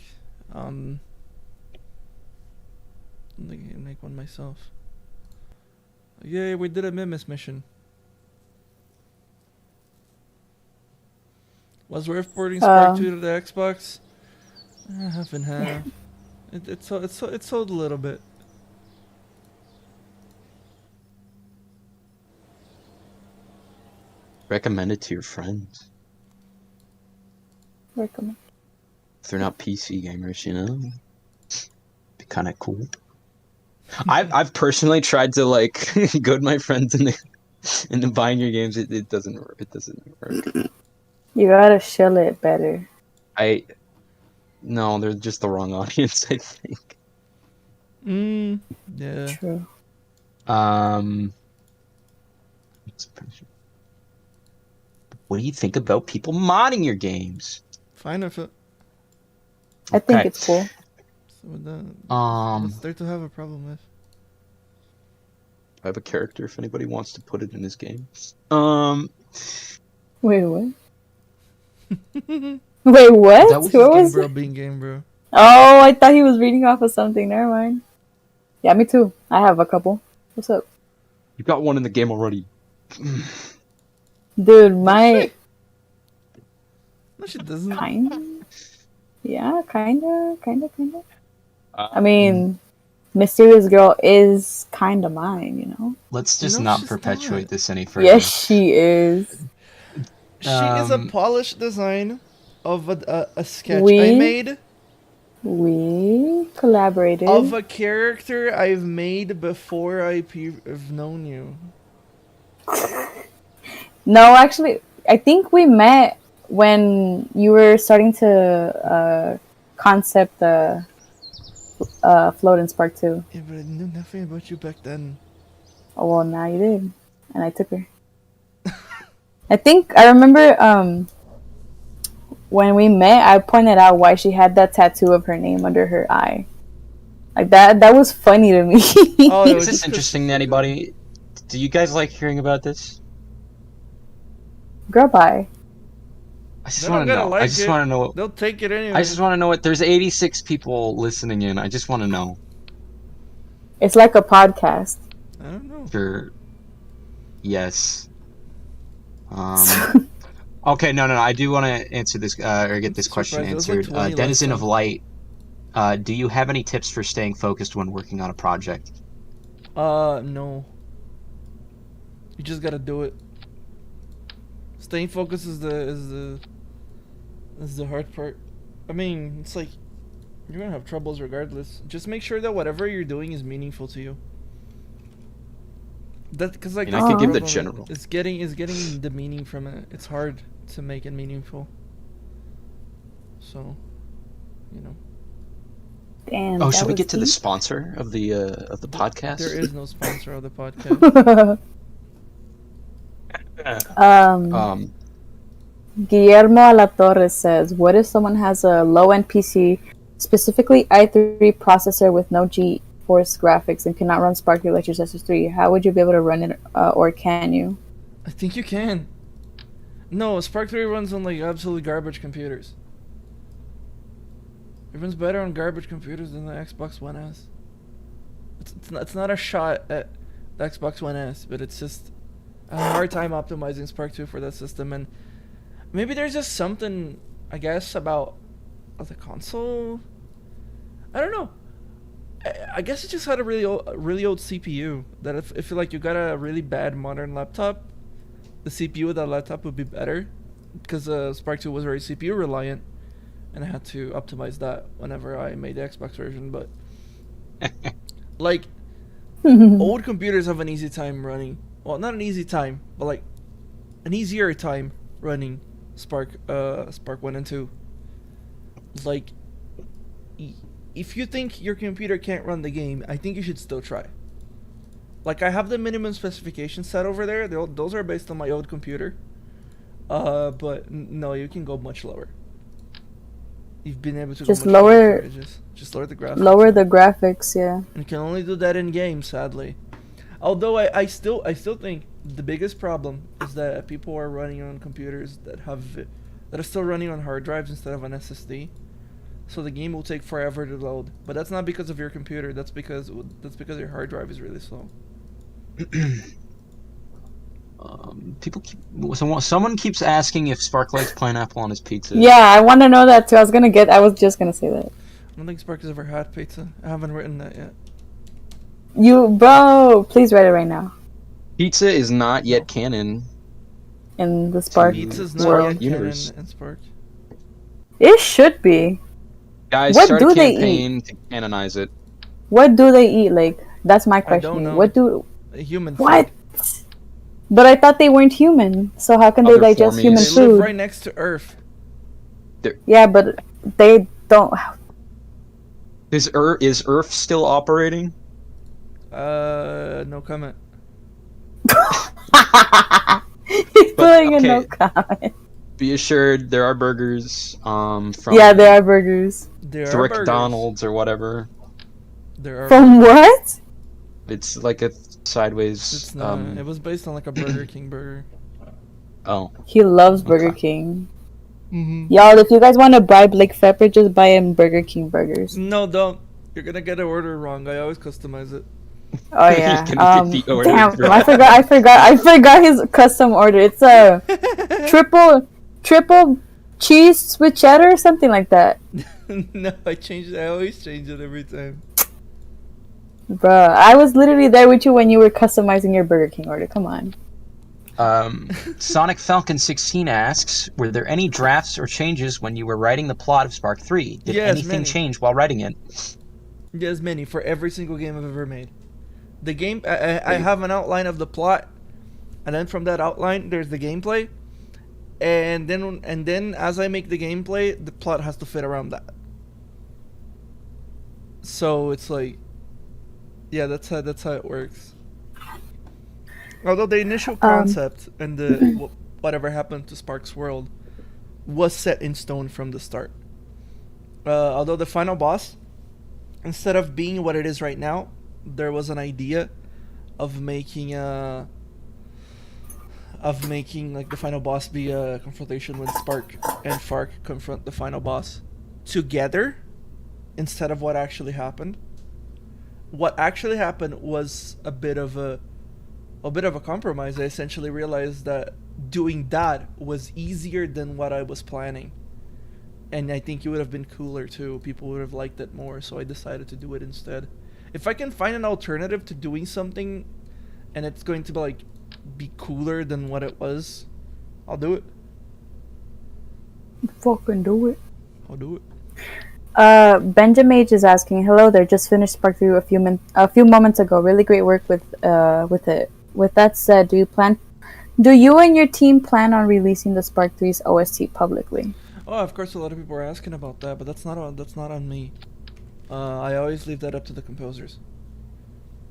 make one myself. Yay, we did a Mimus mission. Was worth porting Spark 2 to the Xbox? Half and half. It sold a little bit. Recommend it to your friends. Recommend. If they're not PC gamers, you know? Be kind of cool. I've personally tried to like goad my friends into buying your games. It doesn't work. You gotta shill it better. No, they're just the wrong audience, I think. Yeah. True. What do you think about people modding your games? Fine with it. I think Okay. it's cool. So what's there to have a problem with? I have a character if anybody wants to put it in his game. Wait, what? Wait, what? That was What Game was bro it? being game bro. Oh, I thought he was reading off of something. Never mind. Yeah, me too. I have a couple. What's up? You got one in the game already. Dude, my... No, she doesn't. Kind? Yeah, kinda. I mean, Mysterious Girl is kinda mine, you know? Let's just No, not she's perpetuate not. this any further. Yes, she is. She is a polished design of a sketch I We- made We collaborated. of a character I've made before I've known you. No, actually, I think we met when you were starting to concept the Float and Spark 2. Yeah, but I knew nothing about you back then. Oh, well, now you did. And I took her. I think I remember when we met, I pointed out why she had that tattoo of her name under her eye. Like that was funny to me. Oh, it was Is this just 'cause- interesting to anybody? Do you guys like hearing about this? Girl, bye. I just They're want not to gonna know. like I just it. want to know. They'll take it anyway. I just want to know what. There's 86 people listening in. I just want to know. It's like a podcast. I don't know. Sure. Yes. Okay, no. I do want to answer this or get I'm this question surprised. It was like answered. 20 Denizen last of Light. Do you have any tips for staying focused when working on a project? No. You just gotta do it. Staying focused is the hard part. I mean, it's like you're gonna have troubles regardless. Just make sure that whatever you're doing is meaningful to you. That because like And I that's could give the problem. general. It's getting the meaning from it. It's hard to make it meaningful. So, you know, Damn. Oh, that should we was get to the deep. sponsor of the podcast? there is no sponsor of the podcast. Guillermo Alatorre says, what if someone has a low-end PC, specifically i3 processor with no GeForce graphics and cannot run Spark Electric Jester 3? How would you be able to run it, or can you? I think you can. No, Spark 3 runs on like absolutely garbage computers. It runs better on garbage computers than the Xbox One S. It's not a shot at the Xbox One S, but it's just a hard time optimizing Spark 2 for that system. And maybe there's just something, I guess, about the console. I don't know. I guess it just had a really old CPU. That if like you got a really bad modern laptop, the CPU of that laptop would be better, because Spark 2 was very CPU reliant, and I had to optimize that whenever I made the Xbox version. But like old computers have an easy time running. Well, not an easy time, but like an easier time running Spark 1 and 2. Like, if you think your computer can't run the game, I think you should still try. Like, I have the minimum specifications set over there. Those are based on my old computer. But no, you can go much lower. You've been able to Just go much lower lower- for ages. Just lower the graphics. Lower the graphics, yeah. And you can only do that in game, sadly. Although I still think the biggest problem is that people are running on computers that are still running on hard drives instead of an SSD. so the game will take forever to load. But that's not because of your computer. That's because your hard drive is really slow. Someone keeps asking if Spark likes pineapple on his pizza. Yeah, I want to know that too. I was just gonna say that. I don't think Spark has ever had pizza. I haven't written that yet. Bro, please write it right now. Pizza is not yet canon. In the Spark Pizza's world. not yet Universe. canon in Spark. It should be. Guys, What start do a they campaign to canonize it. What do they eat? Like, that's my I question. don't know. What do? A human food. What? But I thought they weren't human. So how can they Other digest formies. human They live food? right next to Earth. Yeah, but they don't. Is Earth still operating? No comment. He's putting a no okay. comment. Be assured, there are burgers. From Yeah, there are burgers. There are Thrick burgers. Donald's or whatever. There are. From what? It's like a sideways. It's not. It was based on like a Burger King burger. Oh, He loves Burger Okay. King. Mm-hmm. Y'all, if you guys want to bribe Lake Pepper, just buy him Burger King burgers. No, don't. You're gonna get an order wrong. I always customize it. Oh yeah. You're gonna get the order Damn, wrong. I forgot his custom order. It's a triple cheese with cheddar or something like that. No, I changed it. I always change it every time. Bruh, I was literally there with you when you were customizing your Burger King order. Come on. Sonic Falcon 16 asks, were there any drafts or changes when you were writing the plot of Spark 3? Did Yes, anything many. change while writing it? Yes, many for every single game I've ever made. The game, I have an outline of the plot, and then from that outline, there's the gameplay, and then as I make the gameplay, the plot has to fit around that. So it's like, yeah, that's how it works. Although the initial concept and the whatever happened to Spark's world was set in stone from the start. Although the final boss, instead of being what it is right now, there was an idea of making like the final boss be a confrontation when Spark and Fark confront the final boss together instead of what actually happened. What actually happened was a bit of a compromise. I essentially realized that doing that was easier than what I was planning. And I think it would have been cooler too. People would have liked it more, so I decided to do it instead. If I can find an alternative to doing something and it's going to be cooler than what it was, I'll do it. Fucking do it. I'll do it. Benjamage is asking, hello there, just finished Spark 3 a few moments ago. Really great work with it. With that said, do you and your team plan on releasing the Spark 3's OST publicly? Oh, of course, a lot of people are asking about that, but that's not on me. I always leave that up to the composers.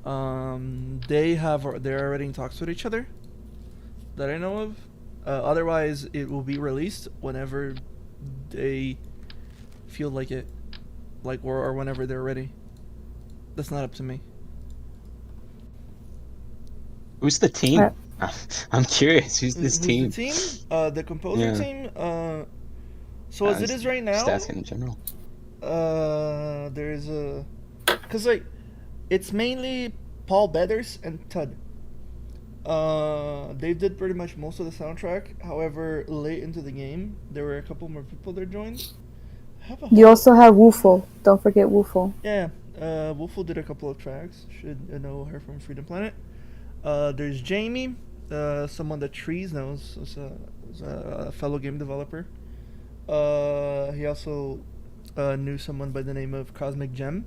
They're already in talks with each other that I know of. Otherwise, it will be released whenever they feel like it, or whenever they're ready. That's not up to me. Who's the team? I'm curious. Who's this team? The team? The composer team. So as it is right now, just asking in general. There's cause it's mainly Paul Beathers and Tud. They did pretty much most of the soundtrack. However, late into the game, there were a couple more people that joined. You also have Woofle. Don't forget Woofle. Yeah, Woofle did a couple of tracks. Should know her from Freedom Planet. There's Jamie, someone that Trees knows, is a fellow game developer. He also knew someone by the name of Cosmic Gem.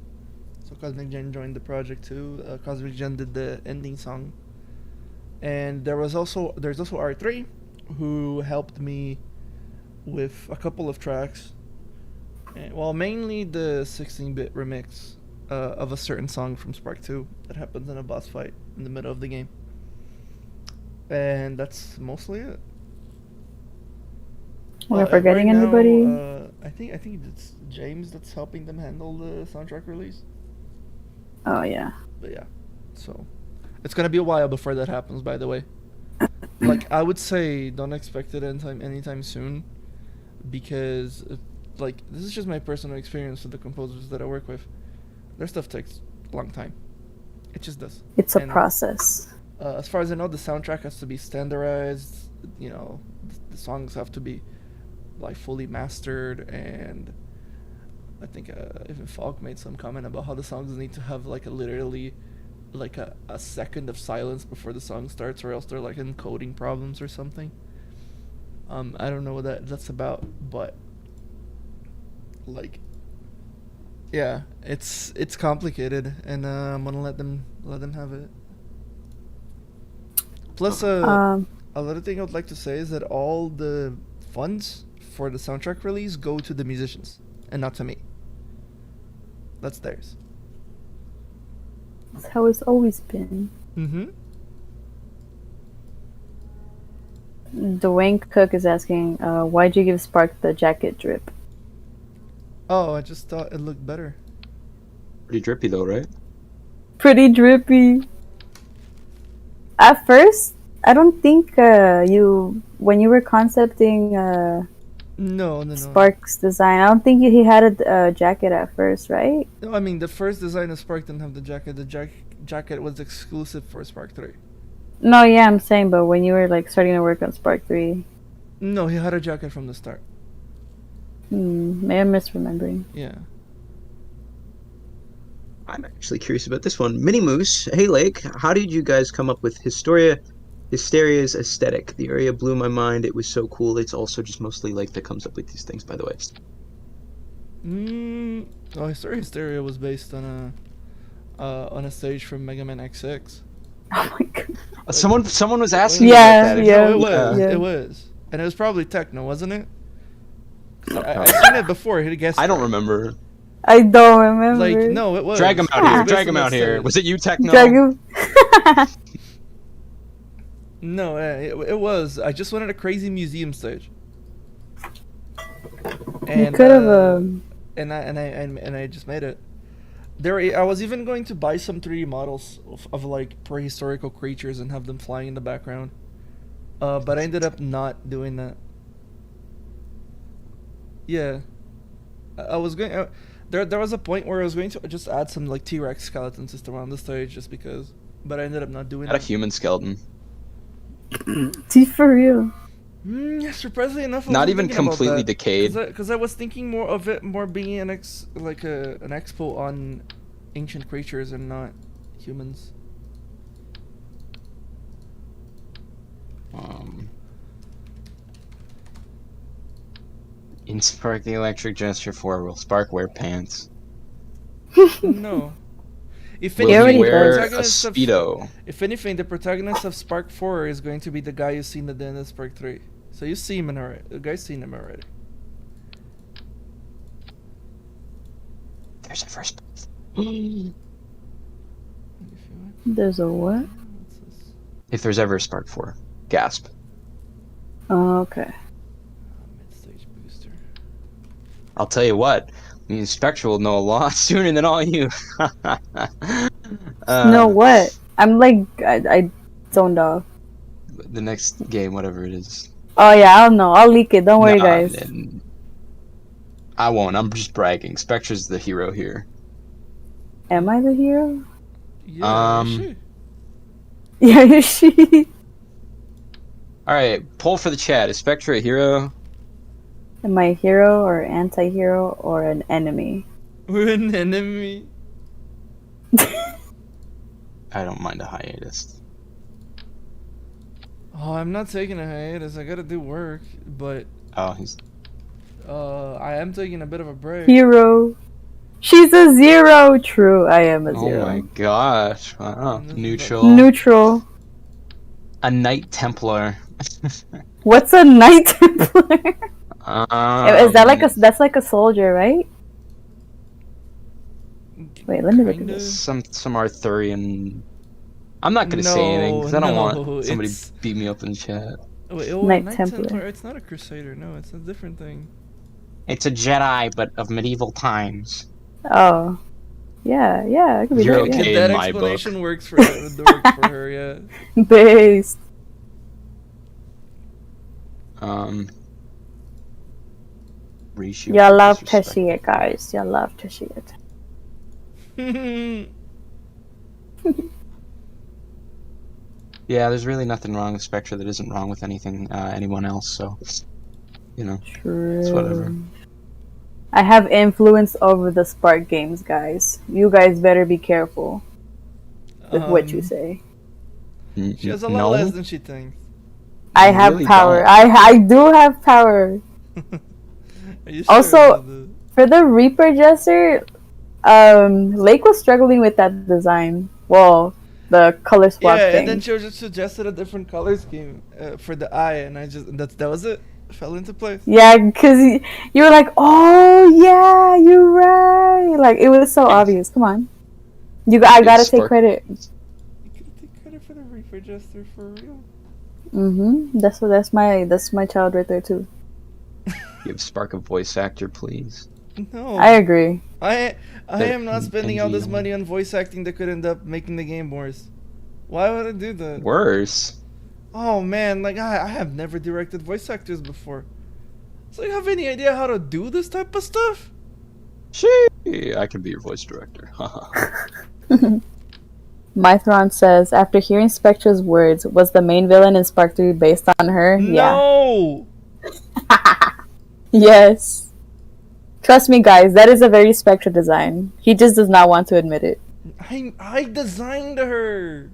So Cosmic Gem joined the project too. Cosmic Gem did the ending song. And there's also R3, who helped me with a couple of tracks. Well, mainly the 16-bit remix of a certain song from Spark 2 that happens in a boss fight in the middle of the game. And that's mostly it. We're forgetting right anybody? Now, I think it's James that's helping them handle the soundtrack release. Oh yeah. But yeah, so it's gonna be a while before that happens. By the way, I would say don't expect it anytime soon, because like, this is just my personal experience with the composers that I work with. Their stuff takes a long time. It just does. It's a And, process. As far as I know, the soundtrack has to be standardized. You know, the songs have to be like fully mastered, and I think even Falk made some comment about how the songs need to have like literally like a second of silence before the song starts, or else they're like encoding problems or something. I don't know what that's about, but like, yeah, it's complicated, and I'm gonna let them have it. Plus, another thing I would like to say is that all the funds for the soundtrack release go to the musicians and not to me. That's theirs. That's how it's always been. Mm-hmm. Dwayne Cook is asking, why'd you give Spark the jacket drip? Oh, I just thought it looked better. Pretty drippy though, right? Pretty drippy. At first, I don't think when you were concepting No. Spark's design, I don't think he had a jacket at first, right? No, I mean, the first design of Spark didn't have the jacket. The jacket was exclusive for Spark 3. No, yeah, I'm saying, but when you were like starting to work on Spark 3, No, he had a jacket from the start. maybe I'm misremembering. Yeah. I'm actually curious about this one. Mini Moose, hey Lake, how did you guys come up with Hysteria's aesthetic? The area blew my mind. It was so cool. It's also just mostly Lake that comes up with these things, by the way. Oh, Hysteria was based on a stage from Mega Man X6. Oh my god. Someone was asking Yeah, about that. yeah. No, it was. Yeah. It was. And it was probably techno, wasn't it? 'Cause I've seen it before. He'd guessed. I don't right. remember. I don't remember. Like, no, it was. Drag him It out was here. based Drag on him that out here. stage. Was it you, Techno? Dragon. No, it was. I just wanted a crazy museum stage. You could have. And I just made it. I was even going to buy some 3D models of like prehistorical creatures and have them flying in the background. But I ended up not doing that. Yeah. I was going. There was a point where I was going to just add some like T-Rex skeletons just around the stage just because, but I ended up not doing Had a that. human skeleton. T for real. Surprisingly enough, I Not wasn't even thinking about completely that. decayed. Because I was thinking more of it being an expo on ancient creatures and not humans. In Spark the Electric Jester 4, will Spark wear pants? No. If Will already he wear a protagonist of- Speedo? If anything, the protagonist of Spark 4 is going to be the guy you've seen at the end of Spark 3. So you see him already. The guy's seen him already. There's a first. If you want. There's a what? What's this? If there's ever a Spark 4. Gasp. Oh, okay. Mid-stage booster. I'll tell you what. Me and Spectre will know a lot sooner than all you. No, what? I'm like, I zoned off. The next game, whatever it is. Oh yeah, I don't know. I'll leak it. Don't worry, Nah, guys. I won't. I'm just bragging. Spectre's the hero here. Am I the hero? Yeah, shit. Yeah, is she? Alright, poll for the chat. Is Spectre a hero? Am I a hero or anti-hero or an enemy? We're an enemy. I don't mind a hiatus. Oh, I'm not taking a hiatus. I gotta do work, but Oh, he's... I am taking a bit of a break. Hero. She's a 0. True, I am a 0. Oh my gosh. Wow. This is Neutral. Neutral. A Knight Templar. What's a Knight Templar? Is that like Um, that's like a soldier, right? Wait, let me look at Kinda. this. some Arthurian... I'm not gonna say anything, because I don't No, want somebody it's- beat me up in the chat. Wait, Knight Knight Templar. Templar. It's not a Crusader. No, it's a different thing. It's a Jedi, but of medieval times. Oh. Yeah, I could be You're that, okay. If that in my explanation book. works for works for her, yeah. yeah. Based. ratio. You for love to disrespect. see it, guys. You love to see it. Yeah, there's really nothing wrong with Spectre that isn't wrong with anyone else. So, it's whatever. True. I have influence over the Spark games, guys. You guys better be careful with what you say. She has a lot No, less than she thinks. I you have really power. don't. I do have power. Are you sure Also, about that? For the Reaper Jester, Lake was struggling with that design. Well, the color swap Yeah, thing. and then she just suggested a different color scheme for the eye, and that was it. Fell into place. Yeah, because you were like, oh yeah, you're right. Like it was so obvious. Come on, I gotta take credit. You could take credit for the Reaper Jester for real. That's my child right there too. Give Spark a voice actor, please. No, I agree. I am not spending all this money on voice acting that could end up making the game worse. Why would I do that? Worse. Oh man, like I have never directed voice actors before. So you have any idea how to do this type of stuff? Shee, I can be your voice director. Mythron says, after hearing Spectra's words, was the main villain in Spark 3 based on her? No. Yeah. Yes. Trust me, guys, that is a very Spectra design. He just does not want to admit it. I designed her.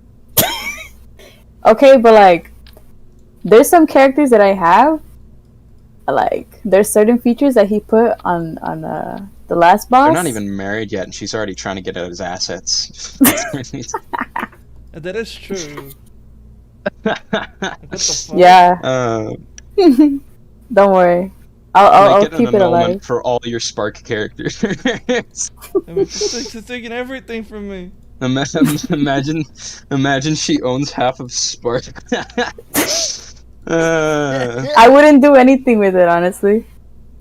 Okay, but like, there's some characters that I have. Like, there's certain features that he put on the last boss. They're not even married yet, and she's already trying to get at his assets. That is true. What the fuck? Yeah. Don't worry. I'll keep it alive. For all your Spark characters. I mean, she's taking everything from me. Imagine she owns half of Spark. I wouldn't do anything with it, honestly.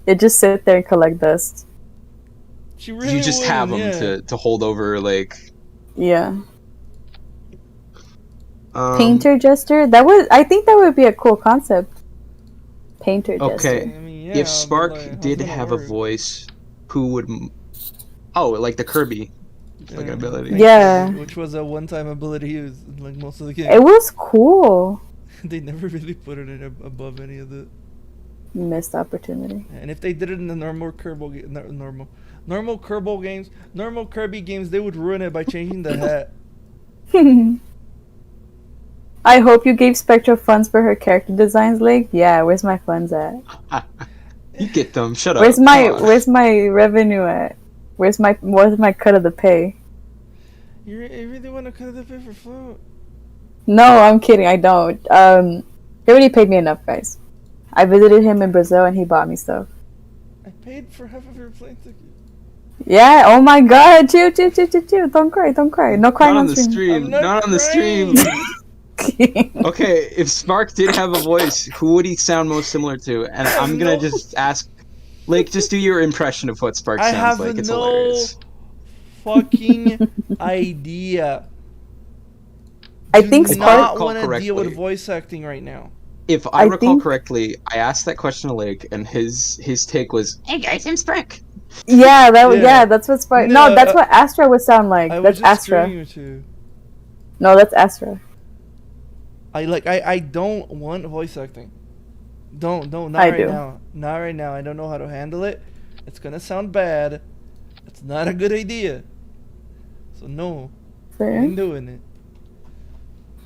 It just sit there and collect dust. She really you just have them yeah. to hold over, like. Yeah. Painter Jester? I think that would be a cool concept. Painter Jester. Okay. I mean, yeah, If Spark like, did have a voice, who would? Oh, like the Kirby, like ability. Yeah. Which was a one-time ability used in like most of the games. It was cool. They never really put it in above any of the missed opportunity. And if they did it in the normal Kirby games, normal Kirby games, they would ruin it by changing the hat. I hope you gave Spectra funds for her character designs, Lake. Yeah, where's my funds at? You get them. Shut up. Where's my revenue at? Where's my cut of the pay? You really want to cut the pay for float? No, I'm kidding. I don't. He already paid me enough, guys. I visited him in Brazil and he bought me stuff. I paid for half of your plane ticket. Yeah. Oh my God. Chill. Don't cry. No crying on the stream. Not on the stream. Okay, if Spark did have a voice, who would he sound most similar to? And I'm gonna just ask, Lake, just do your impression of what Spark sounds like. It's hilarious. Fucking idea. I think Spark not want to deal with voice acting right now. If I recall correctly, I asked that question to Lake, and his take was, "Hey guys, I'm Spark." Yeah, that's what Spark. No, that's what Astra would sound like. That's Astra. No, that's Astra. I don't want voice acting. Not right now. I don't know how to handle it. It's gonna sound bad. It's not a good idea. So no. Fair. I'm doing it.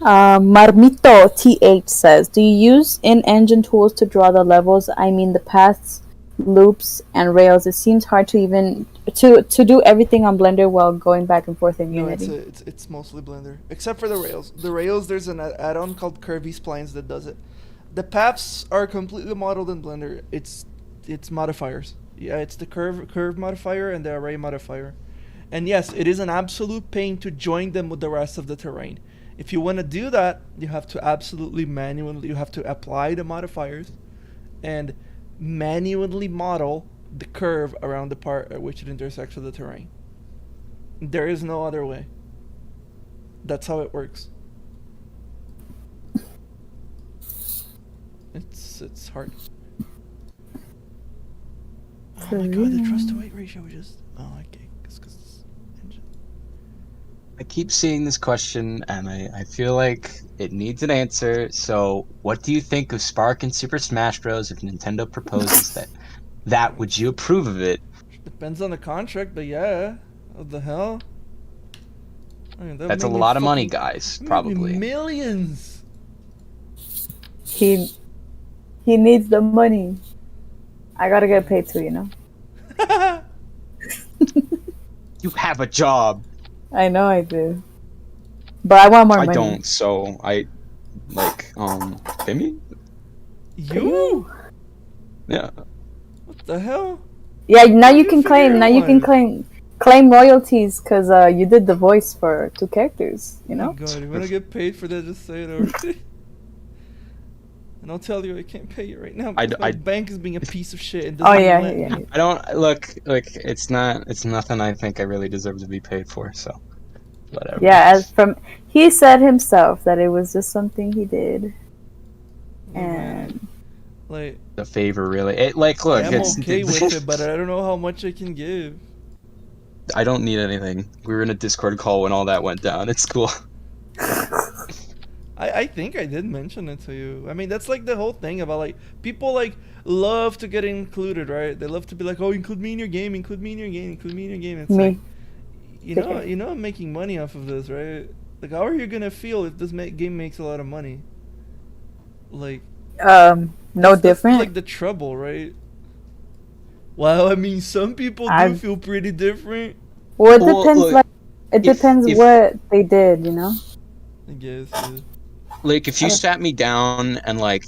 Marmito TH says, do you use in-engine tools to draw the levels? I mean the paths, loops, and rails. It seems hard to even to do everything on Blender while going back and forth in Unity. No, it's mostly Blender, except for the rails. The rails, there's an add-on called Curvy Splines that does it. The paths are completely modeled in Blender. It's modifiers. Yeah, it's the curve modifier and the array modifier. And yes, it is an absolute pain to join them with the rest of the terrain. If you want to do that, you have to absolutely you have to apply the modifiers and manually model the curve around the part at which it intersects with the terrain. There is no other way. That's how it works. It's hard. Oh my god, the trust to weight ratio was just. Oh, okay. Cause engine. I keep seeing this question, and I feel like it needs an answer. So, what do you think of Spark and Super Smash Bros. If Nintendo proposes that? Would you approve of it? Depends on the contract, but yeah. What the hell? I mean, that That's a made me lot of money, fucking- guys. that made me Probably. millions. He needs the money. I gotta get paid too, you know. You have a job. I know I do, but I want more I money. don't. So I pay me. You? Yeah. What the hell? Yeah, now you You can figure claim. it Now you can out. claim royalties because you did the voice for 2 characters. You Oh my know. god, you wanna get paid for that? Just say it already. And I'll tell you, I can't pay you right now because my bank is being a piece of shit. And Oh doesn't yeah, let yeah. me. I don't look. It's nothing. I think I really deserve to be paid for. So, whatever. Yeah, as from he said himself that it was just something he did, Yeah, man. and Like, The favor, really. It look. I am It's okay with it, but I don't know how much I can give. I don't need anything. We were in a Discord call when all that went down. It's cool. I think I did mention it to you. I mean, that's like the whole thing about like people like love to get included, right? They love to be like, oh, include me in your game, include me in your game, include me in your game. It's like, me. you know, I'm making money off of this, right? Like, how are you gonna feel if this game makes a lot of money? Like, No that's different. like the trouble, right? Well, I mean, some people do feel pretty different. Well, it Well, depends. look, Like, it depends if- what they did. You know. I guess. Yeah. Like, if you sat me down and like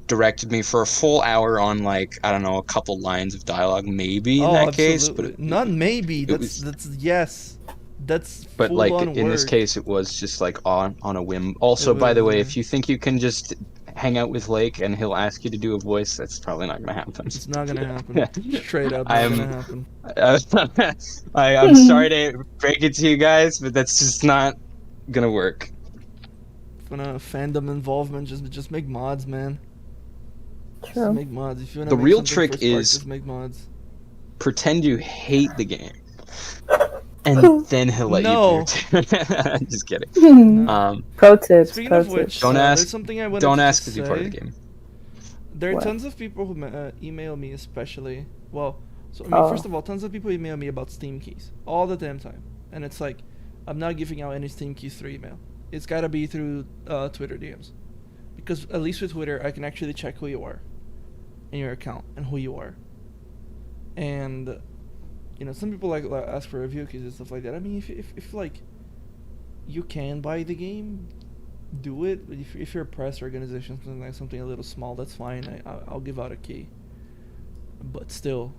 directed me for a full hour on like I don't know a couple lines of dialogue, maybe in that case, but not maybe. That's yes. That's But full like on in this work. case, it was just like on a whim. Also, by the way, if you think you can just hang out with Lake and he'll ask you to do a voice, that's probably not gonna happen. It's not gonna happen. Straight up, not gonna happen. I'm sorry to break it to you guys, but that's just not gonna work. For fandom involvement, just make mods, man. True. Just make mods. If you wanna The make real something trick for Spark, is- just make mods. Pretend you hate the game, and then he'll let No. you do it. Just kidding. Pro tips. Speaking Pro of which, tips. Don't ask- there's something I wanted Don't to ask just to be part of the say. game. There are What? tons of people who email me, especially. Well, so I mean, Oh. first of all, tons of people email me about Steam keys all the damn time, and it's like, I'm not giving out any Steam keys through email. It's gotta be through Twitter DMs, because at least with Twitter, I can actually check who you are, and your account, and who you are. And, you know, some people like ask for review keys and stuff like that. I mean, if like, you can buy the game, do it. But if you're a press organization, something a little small, that's fine. I'll give out a key. But still,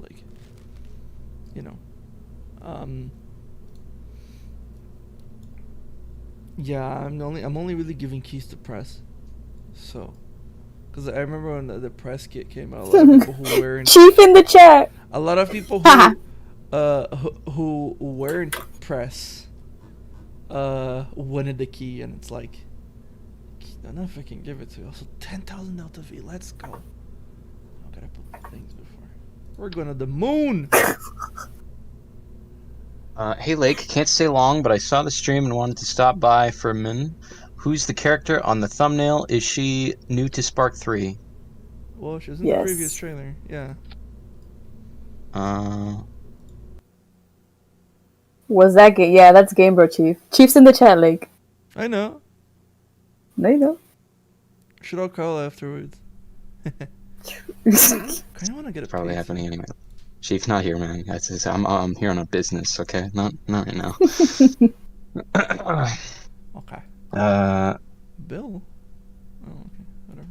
like, you know, yeah, I'm only really giving keys to press. So, because I remember when the press kit came out, a lot of people who weren't Chief in the chat. a lot of people who weren't press wanted the key, and it's like, I don't know if I can give it to you. Also, 10,000 Delta V. Let's go. How could I put things before? We're going to the moon. Hey Lake, can't stay long, but I saw the stream and wanted to stop by for a minute. Who's the character on the thumbnail? Is she new to Spark 3? Well, she was in Yes. the previous trailer. Yeah. Was that game? Yeah, that's Game Bro Chief. Chief's in the chat, like. I know. No, you don't. Should I call afterwards? I kind of want to get a Probably pizza. happening anyway. Chief, not here, man. That's just, I'm here on a business, okay? Not right now. Okay. Bill? Oh, okay. Whatever.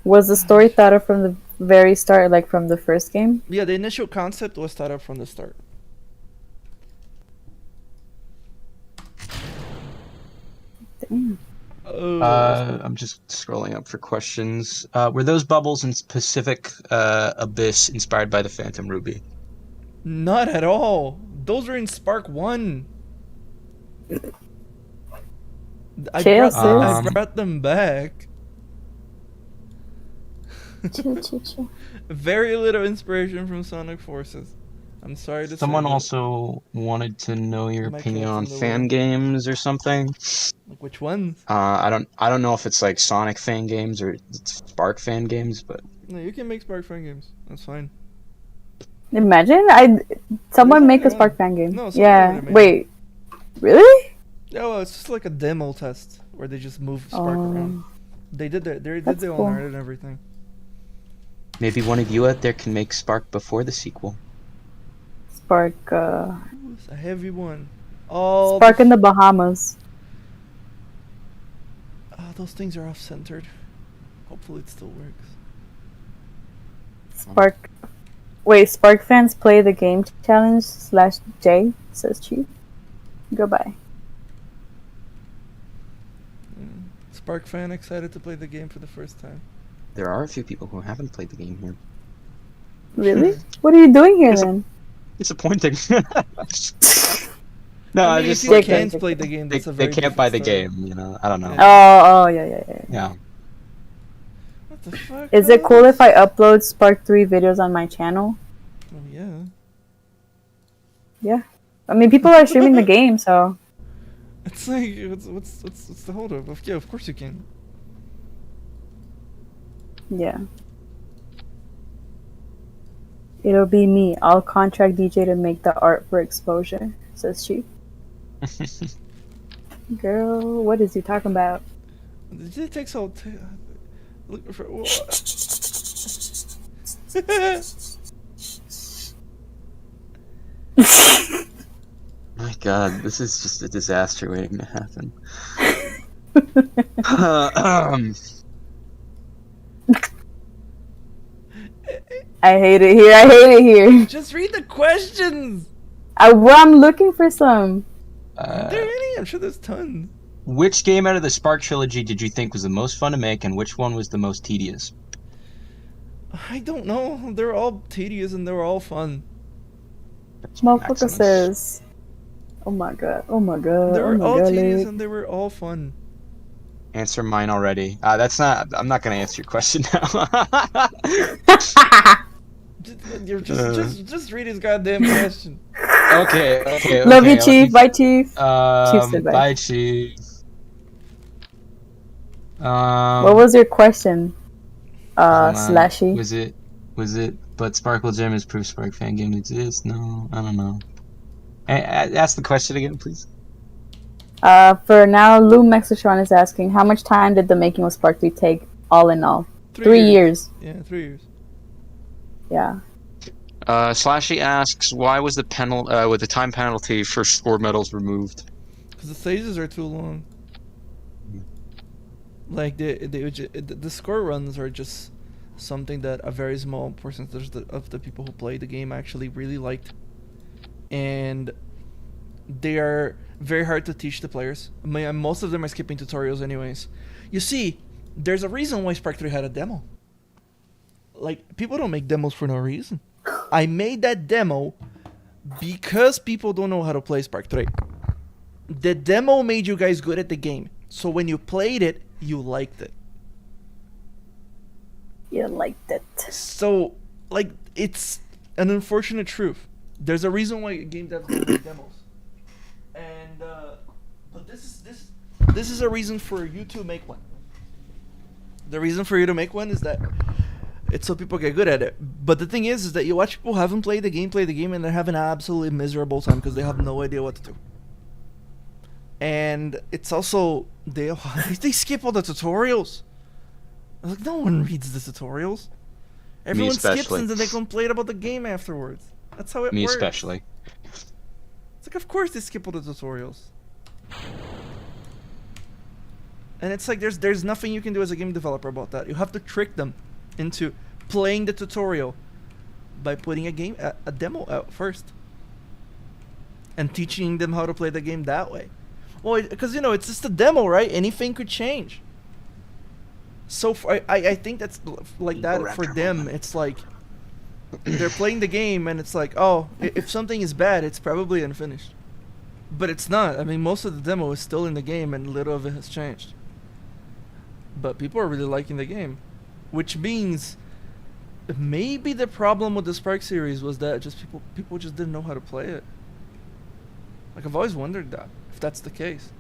Was the story thought of from the very start, like from the first game? Yeah, the initial concept was thought up from the start. Damn. I'm just scrolling up for questions. Were those bubbles in Pacific Abyss inspired by the Phantom Ruby? Not at all. Those are in Spark 1. I Chill, brought sis. them back. Choo, choo, choo. Very little inspiration from Sonic Forces. I'm sorry to Someone say. also wanted to know your My opinion cat's on in the fan way. games or something. Like, which ones? I don't know if it's like Sonic fan games or it's Spark fan games, but No, you can make Spark fan games. That's fine. Imagine someone There's make a already Spark one. fan game. No, someone Yeah. already made Wait. Really? Yeah, well, it's just like a demo test where they just move Spark around. They did That's their own cool. art and everything. maybe one of you out there can make Spark before the sequel. Spark. Ooh, it's a heavy one. All Spark in the Bahamas. those things are off-centered. Hopefully it still works. Spark. Wait, Spark fans play the game challenge /J, says Chief. Goodbye. Spark fan excited to play the game for the first time. There are a few people who haven't played the game here. Really? What are you doing here It's a- then? Disappointing. No, I I mean, just if you like can't they- play the game, they, that's a they very can't buy the different story. game, you know. I don't know. Oh, yeah. Yeah. What the fuck? Is it cool if I upload Spark 3 videos on my channel? Oh yeah. Yeah. I mean, people are streaming the game, so. It's like what's the hold up? Yeah, of course you can. Yeah. It'll be me. I'll contract DJ to make the art for exposure, says Chief. Girl, what is he talking about? It takes all. Look for. My God, this is just a disaster waiting to happen. I hate it here. I hate it here. Just read the questions. I'm looking for some. Are there any? I'm sure there's tons. Which game out of the Spark trilogy did you think was the most fun to make, and which one was the most tedious? I don't know. They're all tedious and they're all fun. Motherfucker Maximus. says, "Oh my god! Oh my god! They Oh were my all god!" tedious Like, and they were all fun. Answer mine already. That's not. I'm not gonna answer your question now. Just read his goddamn question. Okay. Love you, I'll Chief. keep- Bye, Chief. Chief said bye. Bye, Chief. What was your question? hold on. Slashy. Was it? But Sparkle Gem is proof Spark fan game exists? No, I don't know. Ask the question again, please. For now, Lou Mexitron is asking, how much time did the making of Spark 3 take, all in all? 3 years. Yeah, 3 years. Yeah. Slashy asks, why was the time penalty for score medals removed? Because the stages are too long. Like the score runs are just something that a very small percentage of the people who play the game actually really liked, and they are very hard to teach the players. I mean, most of them are skipping tutorials anyways. You see, there's a reason why Spark 3 had a demo. Like, people don't make demos for no reason. I made that demo because people don't know how to play Spark 3. The demo made you guys good at the game. So when you played it, you liked it. You liked it. So, like, it's an unfortunate truth. There's a reason why game devs don't make demos. And, but this is a reason for you to make one. The reason for you to make one is that it's so people get good at it. But the thing is that you watch people haven't played the game, and they're having an absolutely miserable time because they have no idea what to do. And it's also they skip all the tutorials. Like, no one reads the tutorials. Everyone skips especially. and then they complain about the game afterwards. That's how it Me works. especially. It's like, of course they skip all the tutorials. And it's like there's nothing you can do as a game developer about that. You have to trick them into playing the tutorial by putting a demo out first and teaching them how to play the game that way. Well, because it's just a demo, right? Anything could change. So I think that's like that for them. It's like they're playing the game and it's like, oh, if something is bad, it's probably unfinished. But it's not. I mean, most of the demo is still in the game and little of it has changed. But people are really liking the game, which means maybe the problem with the Spark series was that just people just didn't know how to play it. Like, I've always wondered that, if that's the case.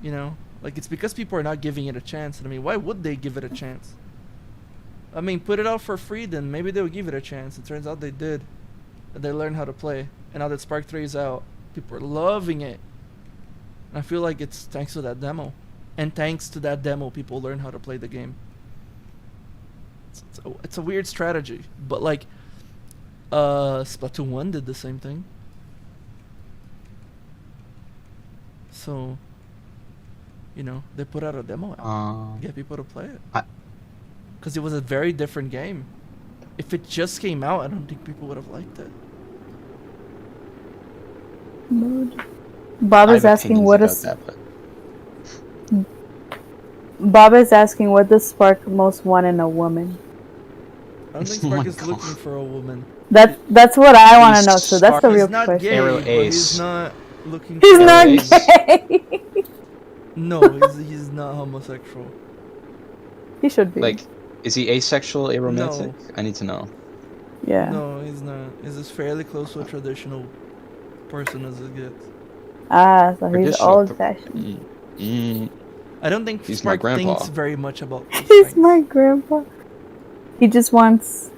You know? Like, it's because people are not giving it a chance. And I mean, why would they give it a chance? I mean, put it out for free, then maybe they would give it a chance. It turns out they did. And they learned how to play. And now that Spark 3 is out, people are loving it. And I feel like it's thanks to that demo. And thanks to that demo, people learn how to play the game. It's a weird strategy. But, like, Splatoon 1 did the same thing. So, you know, they put out a demo out to get people to play it. Because it was a very different game. If it just came out, I don't think people would have liked it. Bob is asking what is. Bob is asking what does Spark most want in a woman. I don't think Spark is looking for a woman. That's what I want to know. So that's the real He's not question. gay, Arrow but Ace. he's not looking. He's for not a woman. gay. No, he's not homosexual. He should be. Like, is he asexual, aromantic? No. I need to know. Yeah. No, he's not. He's as fairly close to a traditional person as it gets. So he's Traditional old fashioned. I don't think He's my Spark grandpa. thinks very much about those He's things. my grandpa. He just wants.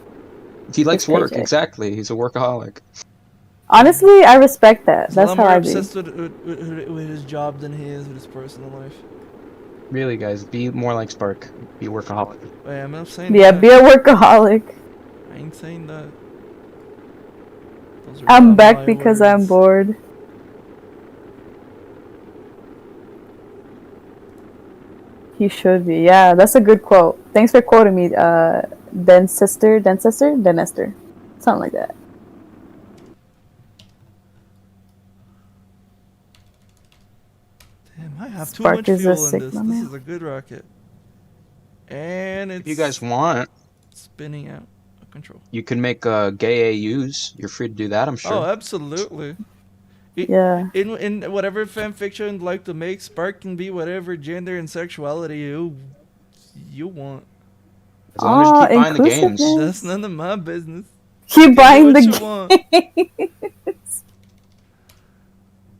He likes His work, paycheck. exactly. He's a workaholic. Honestly, I respect that. He's That's a lot how more I be. obsessed with his job than he is with his personal life. Really, guys, be more like Spark. Be a workaholic. Wait, I'm not saying Yeah, that. be a workaholic. I ain't saying that. Those are I'm not back my because I'm words. bored. He should be. Yeah, that's a good quote. Thanks for quoting me, Denester? Something like that. Damn, I have Spark too much is a fuel in this. Sigma This man. is a good rocket. And it's If you guys want, spinning out of control. you can make gay AUs. You're free to do that, I'm Oh, sure. absolutely. Yeah. In whatever fan fiction you'd like to make, Spark can be whatever gender and sexuality you want. As long as you keep buying the games. inclusiveness. That's none of my business. Keep Do buying what the you want. games.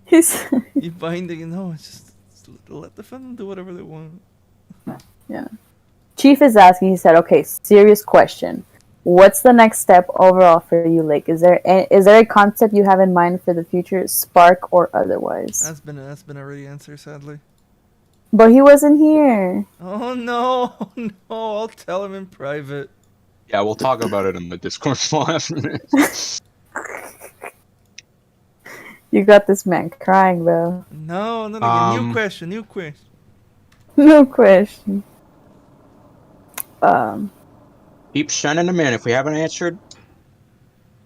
He's You buying the no, it's just let the fandom do whatever they want. yeah. Chief is asking. He said, "Okay, serious question. What's the next step overall for you, Lake? Is there a concept you have in mind for the future, Spark or otherwise?" That's been already answered, sadly. But he wasn't here. Oh no, no! I'll tell him in private. Yeah, we'll talk about it in the Discord after this. You got this man crying, bro. No, not again. New Um, question. No question. Keep sending them in. If we haven't answered,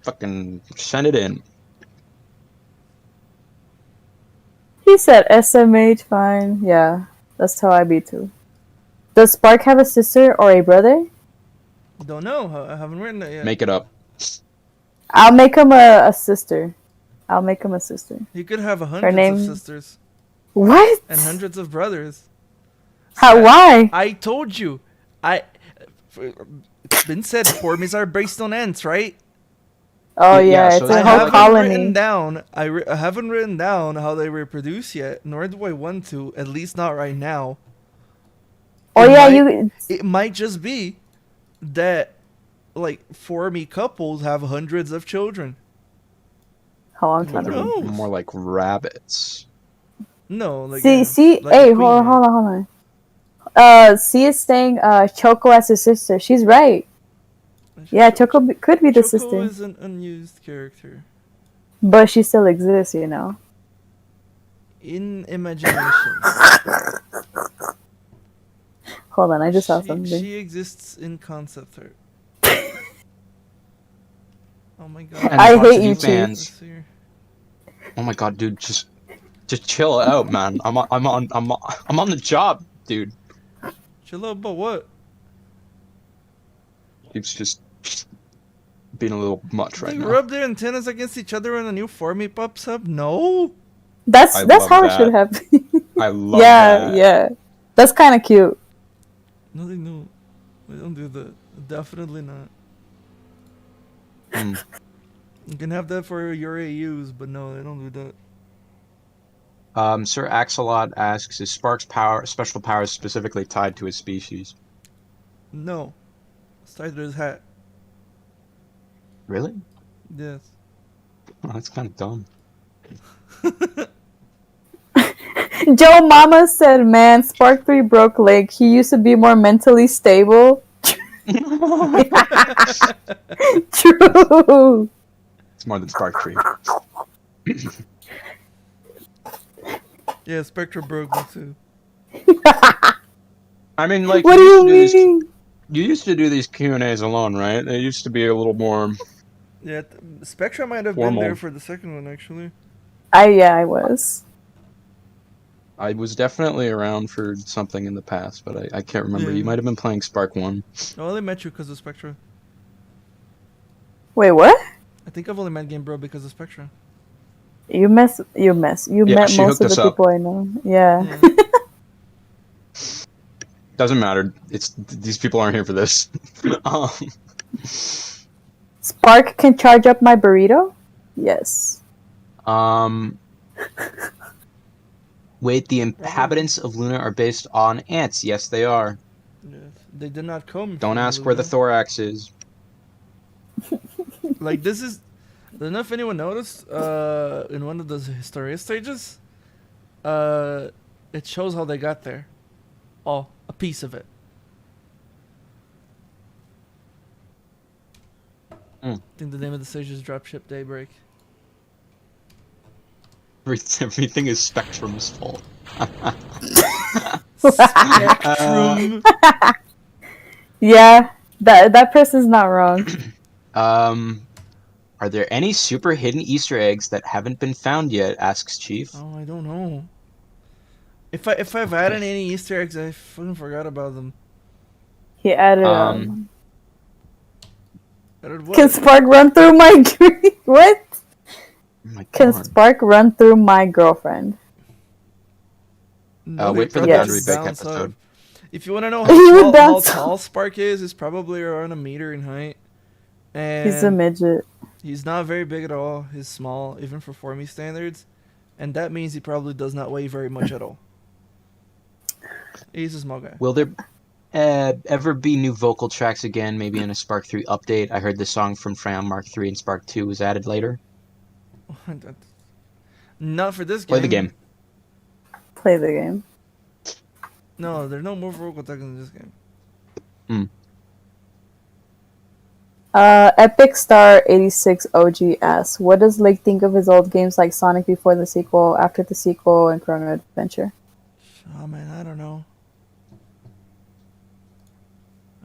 fucking send it in. He said SMH, fine. Yeah, that's how I be too. Does Spark have a sister or a brother? Don't know. I haven't written that yet. Make it up. I'll make him a sister. I'll make him a sister. He could have hundreds name- of sisters What? and hundreds of brothers. How? Why? I told you. It's been said formies are based on ants, right? Oh Yeah, yeah, so it's they a have whole like- colony. I haven't written down how they reproduce yet, nor do I want to. At least not right now. Oh It yeah, might- It might just be that, like, formy couples have hundreds of children. Oh, I'm trying Who to. knows? More like rabbits. No, like See. like a Hey, queen hold ant. on. C is saying Choco as his sister. She's right. Yeah, Choco could be the Choco sister, is an unused character but she still exists, you know. in imagination. Hold on, I just saw something. She exists in concept art. Oh my god! And I lots hate of you, new Chief. fans. Let's see. Oh my god, dude, just chill out, man. I'm on the job, dude. Chill out, but what? It's just being a little much right They now. rub their antennas against each other when a new formie pops up? No. That's I that's love how it that. should happen. I love yeah, that. yeah. That's kind of cute. No, they don't do that. Definitely not. Hmm. You can have that for your AUs, but no, they don't do that. Sir Axolot asks, is Spark's special powers specifically tied to his species? No. It's tied to his hat. Really? Yes. Oh, that's kind of dumb. Joe Mama said, man, Spark 3 broke leg. He used to be more mentally stable. True. It's more than Spark 3. Yeah, Spectra broke me too. I mean, like, What do you mean? You used to do these Q&As alone, right? They used to be a little more... Yeah, Spectra might have Formal. been there for the second one, actually. I was. I was definitely around for something in the past, but I can't remember. Yeah. You might have been playing Spark 1. I only met you because of Spectra. Wait, what? I think I've only met Game Bro because of Spectra. You met Yeah, most she of hooked the us up. people I know. Yeah. Yeah. Doesn't matter. These people aren't here for this. um, Spark can charge up my burrito? Yes. Wait, the inhabitants of Luna are based on ants. Yes, they are. Yes. They did not come. Don't from ask where the Luna. thorax is. Like, this is... I don't know if anyone noticed, in one of those Historia stages, it shows how they got there. Oh, a piece of it. Mm. I think the name of the stage is Dropship Daybreak. Everything is Spectrum's fault. Spectrum! Yeah, that person's not wrong. Are there any super hidden Easter eggs that haven't been found yet? Asks Chief. Oh, I don't know. If I've added any Easter eggs, I fucking forgot about them. He added Added what? Can Spark run through my what? Oh my Can God. Spark run through my girlfriend? No, Wait he for the probably Yes. Battery just Bank bounced episode. off. If you want to know He would how bounce tall off. Spark is, he's probably around a meter in height. And He's a midget. he's not very big at all. He's small, even for Formy standards. And that means he probably does not weigh very much at all. He's a small guy. Will there ever be new vocal tracks again? Maybe in a Spark 3 update? I heard the song from Freon Mark 3 and Spark 2 was added later. Not for this game. Play the game. Play the game. No, there's no more vocal tracks in this game. Epic Star 86 OG asks, what does Lake think of his old games like Sonic before the sequel, after the sequel, and Chrono Adventure? Oh man, I don't know.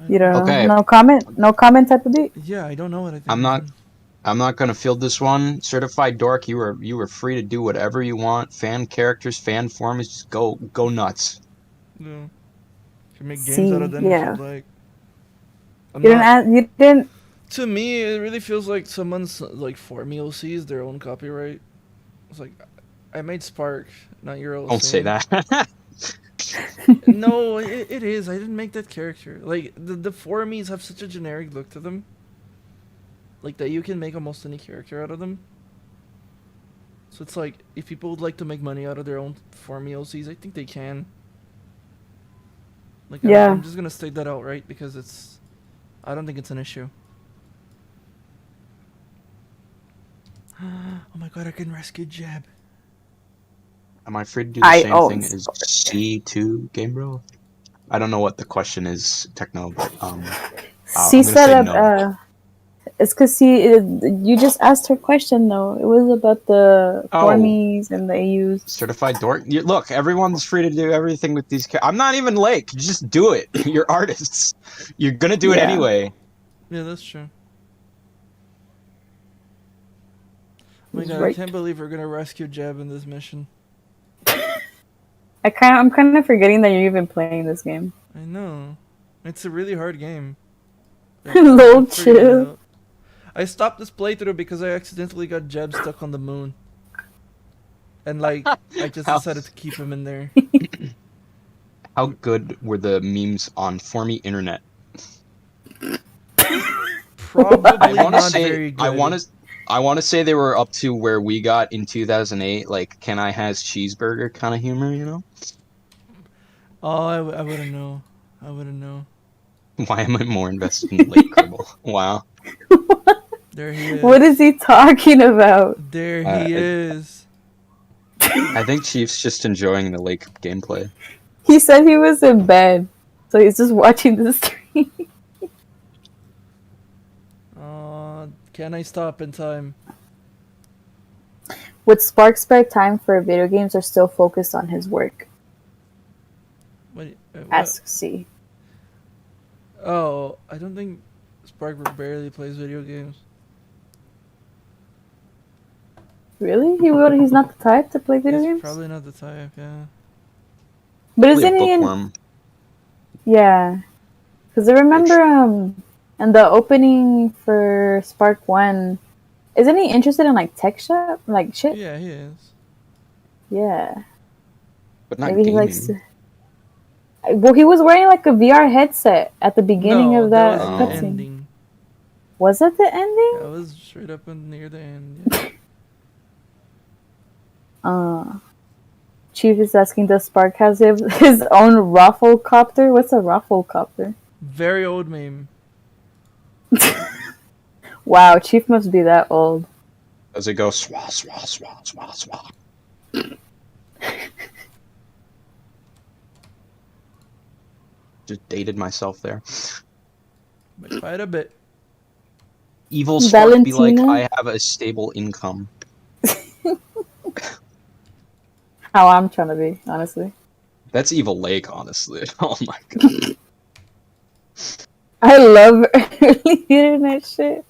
You don't Okay. know? No comment type of beat? Yeah, I don't know what I think. I'm not gonna field this one. Certified Dork, you were free to do whatever you want. Fan characters, fan forms, just go nuts. Yeah. You can make games out of them yeah. if you like. You didn't. To me, it really feels like someone's like Formula sees their own copyright. It's like, I made Spark, not your old. Don't say that. No, it is. I didn't make that character. Like the Formies have such a generic look to them. Like that you can make almost any character out of them. So it's like if people would like to make money out of their own Formy OCs, I think they can. Like Yeah. I'm just gonna state that out, right? Because I don't think it's an issue. Oh my god, I can rescue Jeb. Am I free to do the same thing as C2 Game Bro? I don't know what the question is, Techno, but C I'm gonna set say up. no. It's because you just asked her question though. It was about the Formies and the AUs. Certified Dork. Look, everyone's free to do everything with these. I'm not even Lake. Just do it. You're artists. You're gonna do it anyway. Yeah, that's true. Oh my He's god, I right. can't believe we're gonna rescue Jeb in this mission. I'm kind of forgetting that you're even playing this game. I know. It's a really hard game. Low I'm figuring it chill. out. I stopped this playthrough because I accidentally got Jeb stuck on the moon. And like, I just decided to keep him in there. How good were the memes on Formy Internet? Probably I want to not very say good. I want to say they were up to where we got in 2008, like Can I Has Cheeseburger kind of humor, you know? Oh, I wouldn't know. I wouldn't know. Why am I more invested in Lake Kerbal? Wow. There he is. What is he talking about? There he is. I think Chief's just enjoying the Lake gameplay. He said he was in bed, so he's just watching the stream. Can I stop in time? Would Spark spare time for video games or still focused on his work? What? Ask C. Oh, I don't think Spark barely plays video games. Really? He's not the type to play video He's games? probably not the type, yeah. But Probably a isn't he in... bookworm. Yeah. Because I remember in the opening for Spark 1, isn't he interested in like tech shop? Like shit? Yeah, he is. Yeah. But not Maybe he gaming. likes to... Well, he was wearing like a VR headset at the beginning No, of that was the cutscene. ending. Was that the ending? That was straight up near the end. Yeah. Chief is asking, does Spark has his own Rafflecopter? What's a Rafflecopter? Very old meme. Wow, Chief must be that old. Does it go swah, swah, swah, swah, swah? Just dated myself there. But quite a bit. Evil Spark be like, Valentina? I have a stable income. How I'm trying to be, honestly. That's Evil Lake, honestly. Oh my god. I love early internet shit.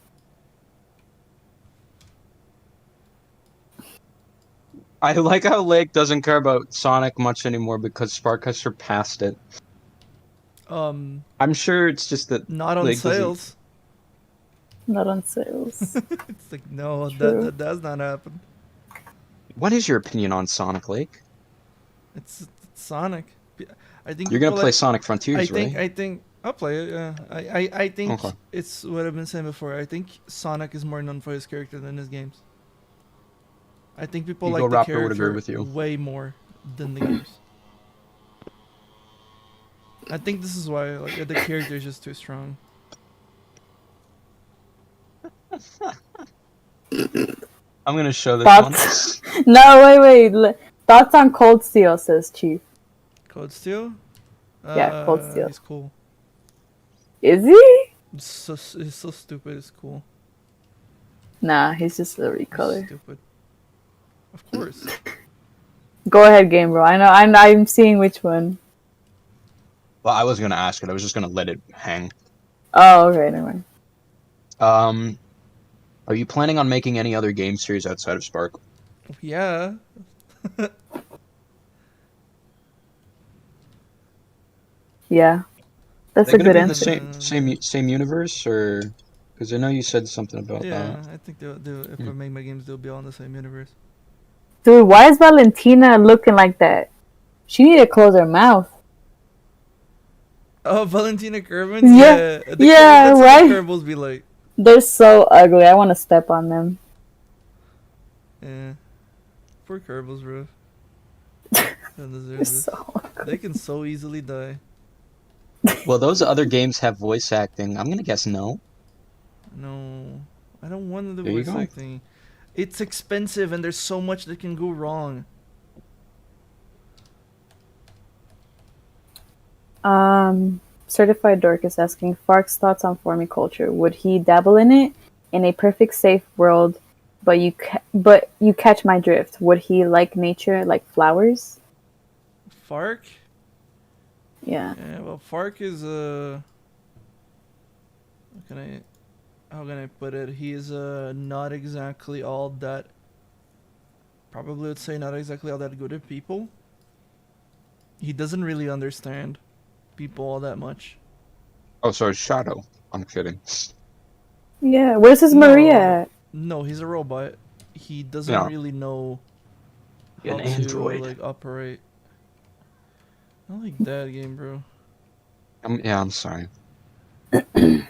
I like how Lake doesn't care about Sonic much anymore because Spark has surpassed it. I'm sure it's just that Not on Lake doesn't- sales. Not on sales. It's like, no, True. that does not happen. What is your opinion on Sonic, Lake? It's Sonic. I think You're gonna people play like- Sonic Frontiers, right? I think I'll play it. Yeah, I think Okay. it's what I've been saying before. I think Sonic is more known for his character than his games. I think people Eagle like the Raptor would agree character with you. way more than the games. I think this is why the character is just too strong. I'm gonna show this Thoughts? one. No, wait. Thoughts on Cold Steel, says Chief. Cold Steel? Yeah, Cold Steel. He's cool. Is he? It's so stupid. It's cool. Nah, he's just a He's recolor. stupid. Of course. Go ahead, game bro. I know. I'm seeing which one. Well, I wasn't gonna ask it. I was just gonna let it hang. Oh, okay, never mind. Are you planning on making any other game series outside of Spark? Yeah. Yeah, that's They're a gonna good be in answer. the same universe, or because I know you said something about Yeah, that. I think if I make my games, they'll be all in the same universe. Dude, why is Valentina looking like that? She need to close her mouth. Oh, Valentina Kerbin? Yeah, That's what why? the Kerbals be like. They're so ugly. I want to step on them. Yeah. Poor Kerbals, bro. They don't deserve They're this. so ugly. They can so easily die. Well, those other games have voice acting. I'm gonna guess no. No. I don't want the There you voice go. acting. It's expensive and there's so much that can go wrong. Certified Dork is asking Fark's thoughts on formiculture. Would he dabble in it in a perfect safe world? But you catch my drift. Would he like nature, like flowers? Fark? Yeah. Yeah, well, Fark is how can I put it? He is not exactly all that. Probably would say not exactly all that good at people. He doesn't really understand people all that much. Oh, sorry, Shadow. I'm kidding. Yeah. Where's his No. Maria at? No, he's a robot. He doesn't Yeah. really know how An to android. like operate. I don't like that game, bro. Yeah, I'm sorry. Shadow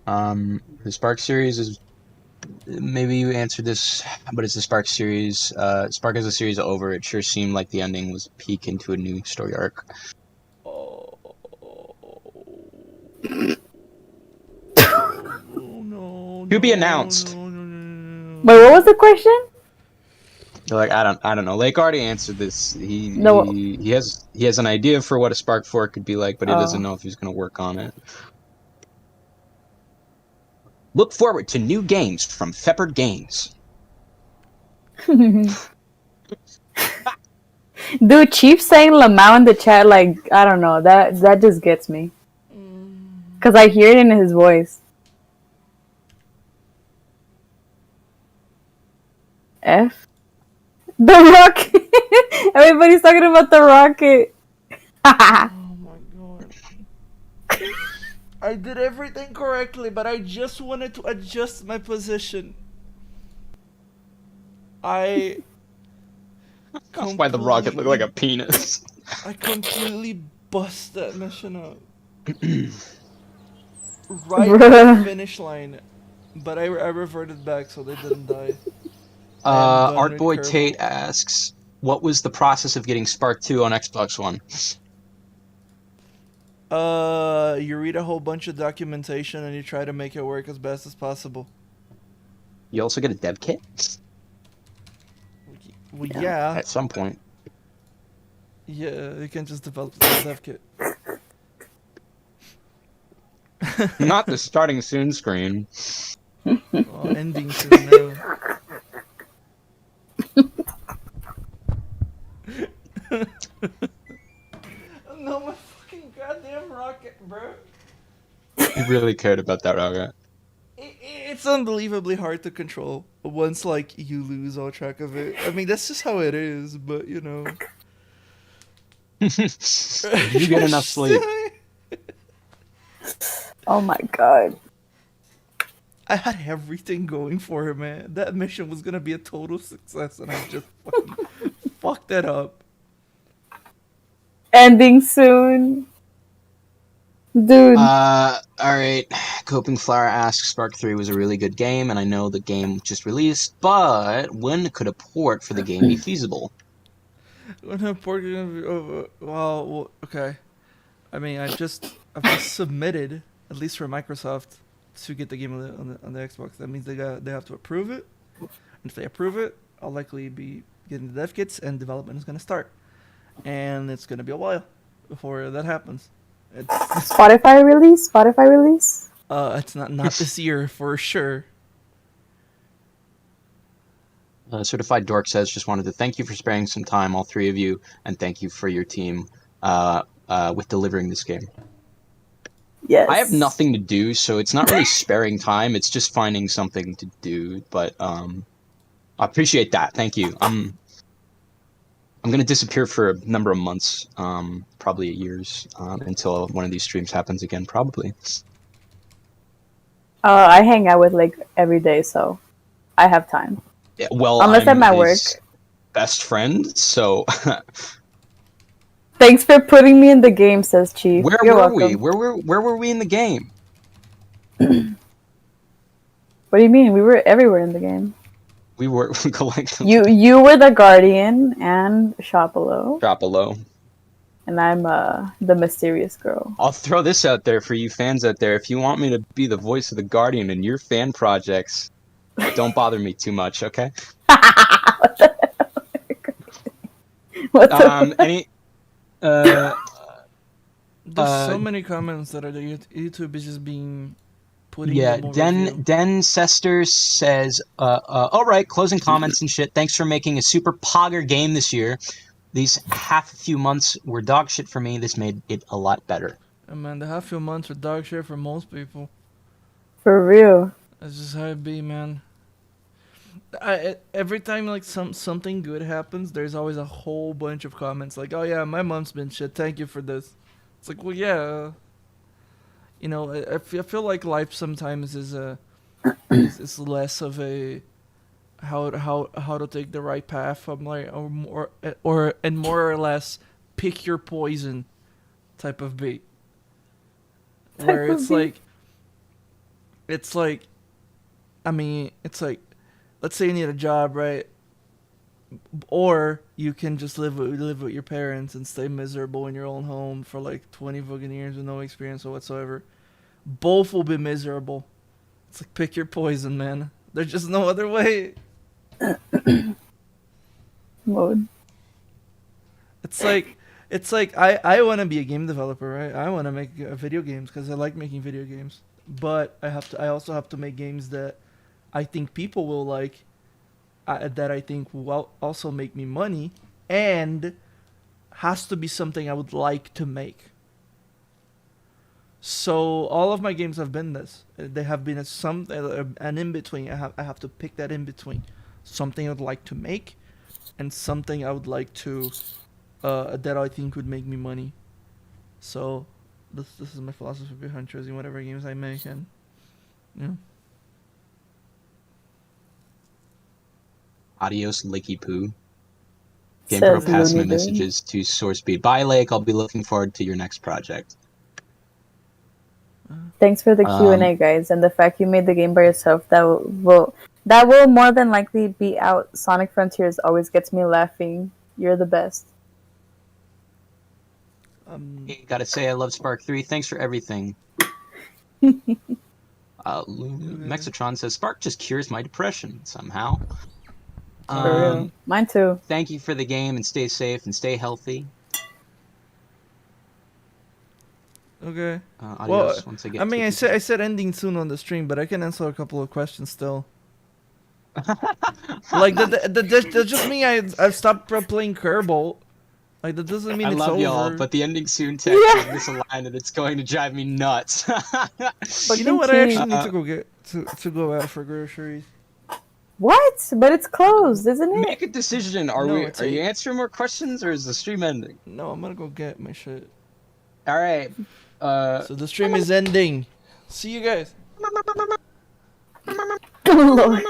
The Spark series is maybe you answered this, but it's the Spark series. Spark as a series over. It sure seemed like the ending was a peek into a new story arc. Oh, no, To be announced. no. Wait, what was the question? They're like, I don't know. Lake already answered this. No. He has an idea for what a Spark 4 could be like, but he doesn't Oh. know if he's going to work on it. Look forward to new games from Fepard Games. Dude, Chief saying Lamau in the chat, like, I don't know, that just gets me. Because I hear it in his voice. F? The rocket! Everybody's talking about the rocket. Oh my god. I did everything correctly, but I just wanted to adjust my position. That's why the rocket looked like a penis. I completely bust that mission up. Right at the finish line. But I reverted back so they didn't die. Artboy Tate asks, what was the process of getting Spark 2 on Xbox One? You read a whole bunch of documentation and you try to make it work as best as possible. You also get a dev kit? Well, yeah. At some point. Yeah, you can just develop the dev kit. Not the starting soon screen. Oh, ending soon now. No, my fucking goddamn rocket, bro. You really cared about that rocket. It's unbelievably hard to control once, like, you lose all track of it. I mean, that's just how it is, but, you know. You get enough sleep. Oh my god. I had everything going for it, man. That mission was gonna be a total success, and I just fucking fucked that up. Ending soon. Dude. Alright. Coping Flower asks, Spark 3 was a really good game, and I know the game just released, but when could a port for the game be feasible? When a port gonna be well, okay. I mean, I've just submitted, at least for Microsoft, to get the game on the Xbox. That means they have to approve it. And if they approve it, I'll likely be getting the dev kits and development is gonna start. And it's gonna be a while before that happens. It's Spotify release? it's not this year for sure. Certified Dork says, just wanted to thank you for sparing some time, all three of you, and thank you for your team with delivering this game. Yes. I have nothing to do, so it's not really sparing time, it's just finding something to do, but I appreciate that, thank you. I'm going to disappear for a number of months, probably years, until one of these streams happens again, probably. I hang out with like every day, so I have time. Yeah, well, unless I'm at work. Best friend, so. Thanks for putting me in the game, says Chief. Where You're were welcome. we? Where were we in the game? What do you mean? We were everywhere in the game. We were collectively. You were the Guardian and Shopalo. Shopalo. And I'm the mysterious girl. I'll throw this out there for you fans out there. If you want me to be the voice of the Guardian in your fan projects, don't bother me too much, okay? What the There's so many comments that are YouTube is just being put in. Yeah, Den Sester says, all right, closing comments and shit. Thanks for making a super pogger game this year. These few months were dog shit for me. This made it a lot better. Oh, man, the few months are dog shit for most people. For real. That's just how it be, man. Every time like something good happens, there's always a whole bunch of comments like, "Oh yeah, my month's been shit. Thank you for this." It's like, well, yeah. You know, I feel like life sometimes is less of a how to take the right path. I'm like, or more or less pick your poison type of bait. Where it's like, it's like, I mean, it's like, let's say you need a job, right? Or you can just live with your parents and stay miserable in your own home for like 20 fucking years with no experience whatsoever. Both will be miserable. It's like pick your poison, man. There's just no other way. Mode. It's like I want to be a game developer, right? I want to make video games because I like making video games. But I also have to make games that I think people will like, that I think will also make me money, and has to be something I would like to make. So all of my games have been this. They have been an in between. I have to pick that in between, something I would like to make, and something I would like to that I think would make me money. So this is my philosophy behind choosing whatever games I make, and yeah. Adios, Licky Poo. GamePro pass my messages to SourceBeat. Bye, Lake. I'll be looking forward to your next project. Thanks for the Q&A, guys, and the fact you made the game by yourself. That will more than likely beat out Sonic Frontiers. Always gets me laughing. You're the best. Hey, gotta say, I love Spark 3. Thanks for everything. Mexatron says, Spark just cures my depression somehow. For real. Mine too. Thank you for the game, and stay safe and stay healthy. Okay. Adios, once I get I said ending soon on the stream, but I can answer a couple of questions still. Like that just mean I've stopped playing Kerbal. Like that doesn't mean I it's love over. y'all, but the ending soon text is misaligned, and it's going to drive me nuts. You know what? I actually need to go get to go out for groceries. What? But it's closed, isn't it? Make a decision. Are you answering more questions, or is the stream ending? No, I'm gonna go get my shit. All right. So the stream is ending. See you guys. Lord.